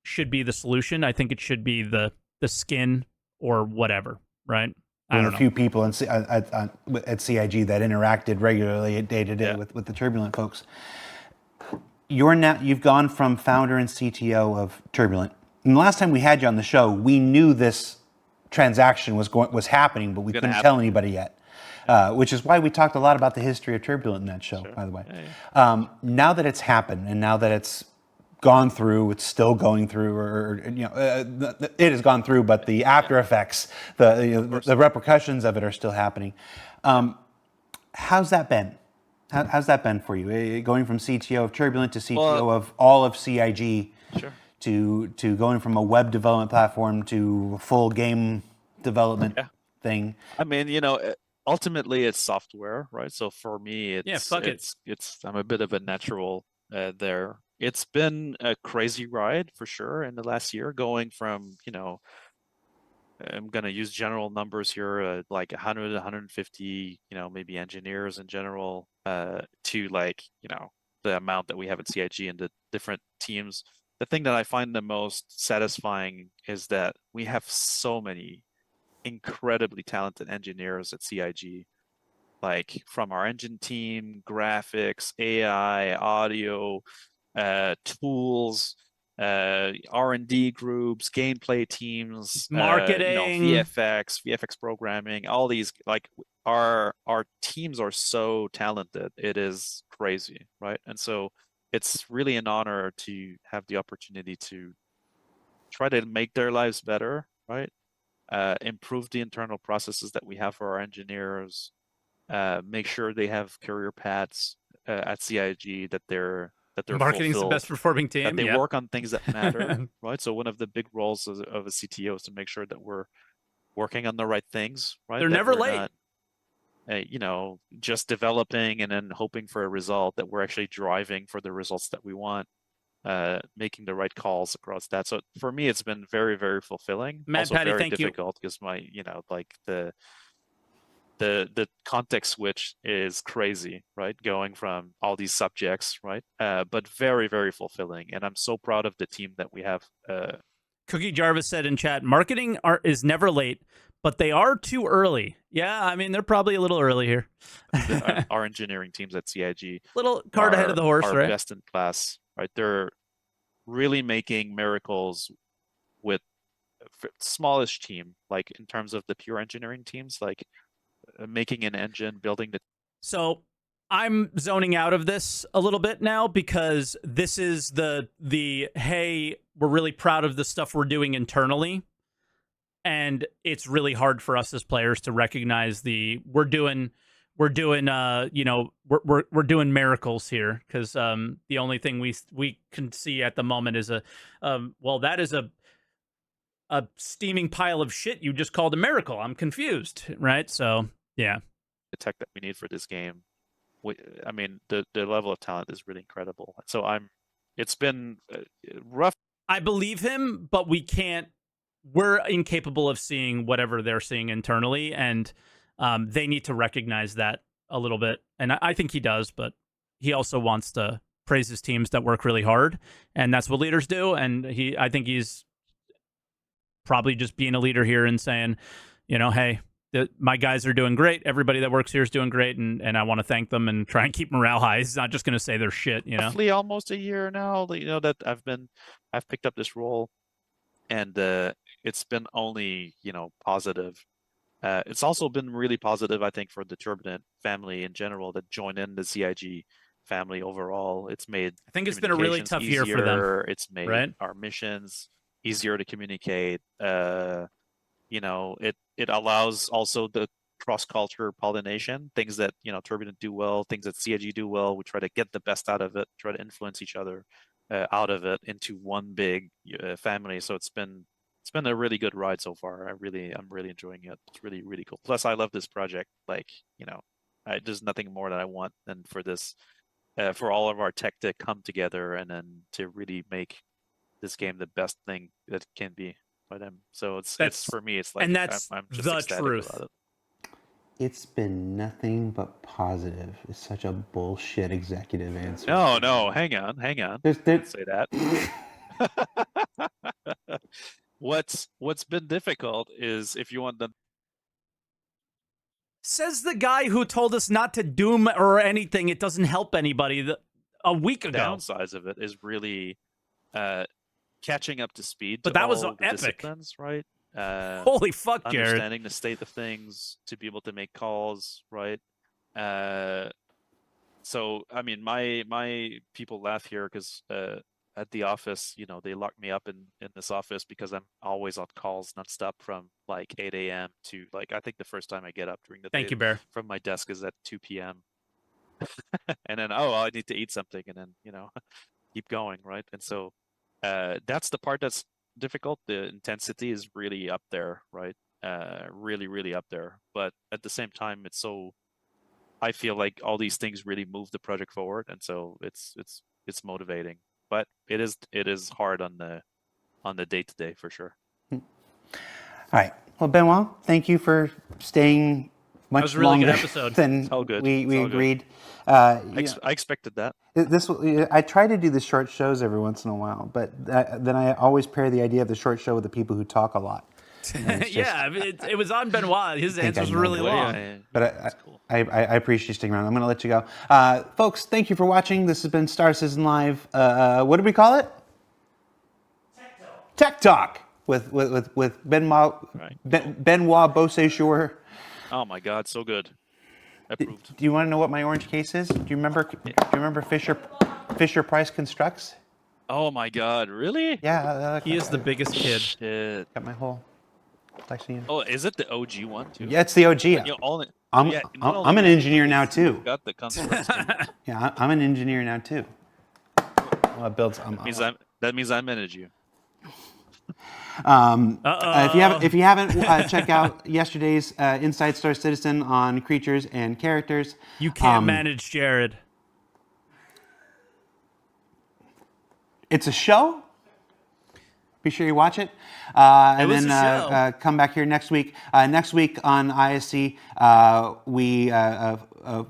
should be the solution. I think it should be the skin or whatever, right? I don't know. A few people at CIG that interacted regularly day to day with the Turbulent folks. You've gone from founder and CTO of Turbulent. And the last time we had you on the show, we knew this transaction was happening, but we couldn't tell anybody yet. Which is why we talked a lot about the history of Turbulent in that show, by the way. Yeah. Now that it's happened, and now that it's gone through, it's still going through, it has gone through, but the after effects, the repercussions of it are still happening. How's that been? How's that been for you? Going from CTO of Turbulent to CTO of all of CIG, sure, to going from a web development platform to a full game development thing. I mean, ultimately it's software, right? So for me, it's I'm a bit of a natural there. It's been a crazy ride for sure in the last year, going from I'm going to use general numbers here, like 100, 150, maybe engineers in general, to the amount that we have at CIG and the different teams the thing that I find the most satisfying is that we have so many incredibly talented engineers at CIG, like from our engine team, graphics, AI, audio, tools, R&D groups, gameplay teams, Marketing. VFX programming, all these, like our teams are so talented. It is crazy, right? And so it's really an honor to have the opportunity to try to make their lives better, right? Improve the internal processes that we have for our engineers, make sure they have career paths at CIG, that they're Marketing's the fulfilled, best performing that team. they Yep. work on things that matter, right? So one of the big roles of a CTO is to make sure that we're working on the right things, right? They're that never we're late. Not, just developing and then hoping for a result, that we're actually driving for the results that we want, making the right calls across that. So for me, it's been very, very fulfilling. Matt, Also Patty, very thank you. difficult because the context switch is crazy, right? Going from all these subjects, right? But very, very fulfilling. And I'm so proud of the team that we have. Cookie Jarvis said in chat, marketing is never late, but they are too early. Yeah, I mean, they're probably a little early here. Our engineering teams at CIG Little cart ahead of the horse, are right? best in class, right? They're really making miracles with smallish team, like in terms of the pure engineering teams, like making an engine, building the. So I'm zoning out of this a little bit now, because this is the hey, we're really proud of the stuff we're doing internally, and it's really hard for us as players to recognize we're doing miracles here, because the only thing we can see at the moment is that is a steaming pile of shit you just called a miracle. I'm confused, right? So yeah, the tech that we need for this game. I mean, the level of talent is really incredible. So it's been rough. I believe him, but we're incapable of seeing whatever they're seeing internally, and they need to recognize that a little bit. And I think he does, but he also wants to praise his teams that work really hard, and that's what leaders do. And I think he's probably just being a leader here and saying, hey, my guys are doing great. Everybody that works here is doing great, and I want to thank them and try and keep morale high. He's not just going to say they're shit, Roughly almost a year now, that I've picked up this role, and it's been only positive. It's also been really positive, I think, for the Turbulent family in general that joined in the CIG family overall. It's made, I think it's been a really tough year for them. It's made right? our missions easier to communicate. It allows also the cross-culture pollination, things that Turbulent do well, things that CIG do well. We try to get the best out of it, try to influence each other out of it into one big family. So it's been a really good ride so far. I'm really enjoying it. It's really, really cool. Plus, I love this project. Like, there's nothing more that I want than for this, for all of our tech to come together and then to really make this game the best thing that it can be. So it's for me, it's like, and that's I'm just the ecstatic truth. about it. It's been nothing but positive. It's such a bullshit executive answer. No, hang on. Don't say that. What's been difficult is if you want the. Says the guy who told us not to doom or anything. It doesn't help anybody. A week ago. Downsides of it is really catching up to speed. But to that was all the epic. Disciplines, right? Holy fuck, Jared. Understanding the state of things to be able to make calls, right? So I mean, my people laugh here because at the office, they lock me up in this office because I'm always on calls nonstop from like 8 a.m. to like, I think the first time I get up during the day Thank you, Bear. from my desk is at 2 p.m. and then I need to eat something and then keep going, right? And so that's the part that's difficult. The intensity is really up there, right? Really, really up there. But at the same time, I feel like all these things really move the project forward, and so it's motivating. But it is hard on the day-to-day for sure. All right. Well, Benoit, thank you for staying much was a really good longer episode. than all good. we It's all good. agreed. I expected that. I try to do the short shows every once in a while, but then I always pair the idea of the short show with the people who talk a lot. Yeah, it was on Benoit. His answers were really long. But Cool. I appreciate you sticking around. I'm going to let you go. Folks, thank you for watching. This has been Star Citizen Live. What did we call it? Tech Talk with Benoit, Right. Benoit Beauséjour. Oh my God, so good. Approved. Do you want to know what my orange case is? Do you remember Fisher Price Constructs? Oh my God, really? Yeah. He is the biggest kid. Shit. Got my whole collection. Oh, is it the OG one too? Yeah, it's the OG. I'm I'm an engineer now too. Got the constructs. Yeah, I'm an engineer now too. Well, it builds. That means I manage you. If you haven't check out yesterday's Inside Star Citizen on creatures and characters. You can't manage Jared. It's a show. Be sure you watch it. And was then a show. come back here next week. Next week on ISC, we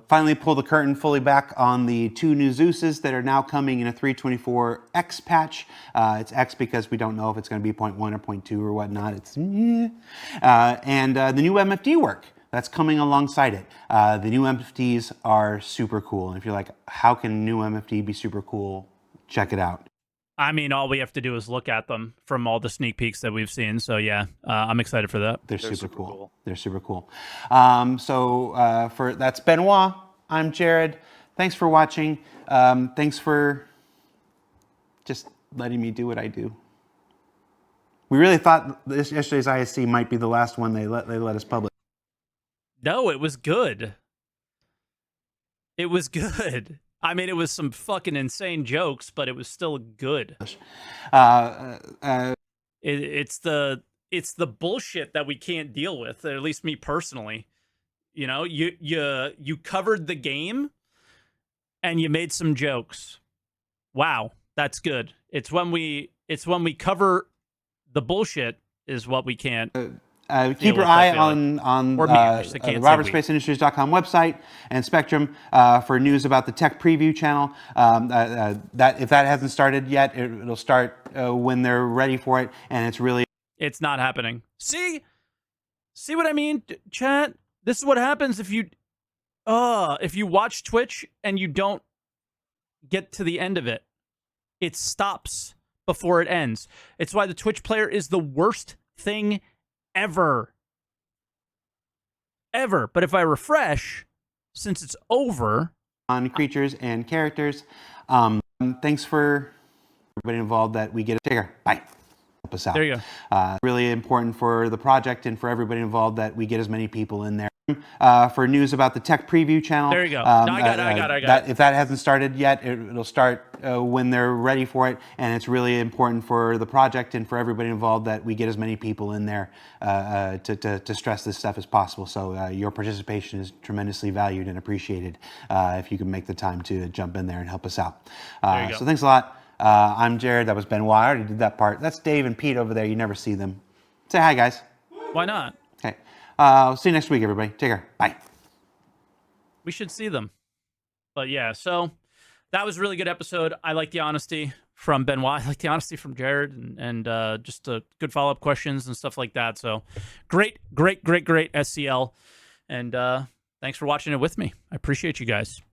finally pull the curtain fully back on the 2 new Zeuses that are now coming in a 324X patch. It's X because we don't know if it's going to be 0.1 or 0.2 or whatnot. It's and the new MFD work that's coming alongside it. The new MFDs are super cool. And if you're like, how can new MFD be super cool? Check it out. I mean, all we have to do is look at them from all the sneak peeks that we've seen. So yeah, I'm excited for that. They're super cool. They're super cool. For that's Benoit. I'm Jared. Thanks for watching. Thanks for just letting me do what I do. We really thought yesterday's ISC might be the last one they let us publish. No, it was good. It was good. I mean, it was some fucking insane jokes, but it was still good. It's the bullshit that we can't deal with. At least me personally. You know, you covered the game, and you made some jokes. Wow, that's good. It's when we cover the bullshit is what we can't. Keep your eye on the RobertSpaceIndustries.com website and Spectrum for news about the tech preview channel. That if that hasn't started yet, it'll start when they're ready for it, and it's not happening. See what I mean, chat? This is what happens if you watch Twitch and you don't get to the end of it. It stops before it ends. It's why the Twitch player is the worst thing ever. But if I refresh, since it's over on creatures and characters, thanks for everybody involved that we get it. Take care. Bye. Help us out. There you go. Really important for the project and for everybody involved that we get as many people in there. For news about the tech preview channel. There you go. I got it. If that hasn't started yet, it'll start when they're ready for it, and it's really important for the project and for everybody involved that we get as many people in there to stress this stuff as possible. So your participation is tremendously valued and appreciated if you can make the time to jump in there and help us out. So thanks a lot. I'm Jared. That was Benoit. I already did that part. That's Dave and Pete over there. You never see them. Say hi, guys. Why not? Okay. I'll see you next week, everybody. Take care. Bye. We should see them. But yeah, so that was a really good episode. I like the honesty from Benoit. I like the honesty from Jared and just good follow-up questions and stuff like that. So great SCL. And thanks for watching it with me. I appreciate you guys.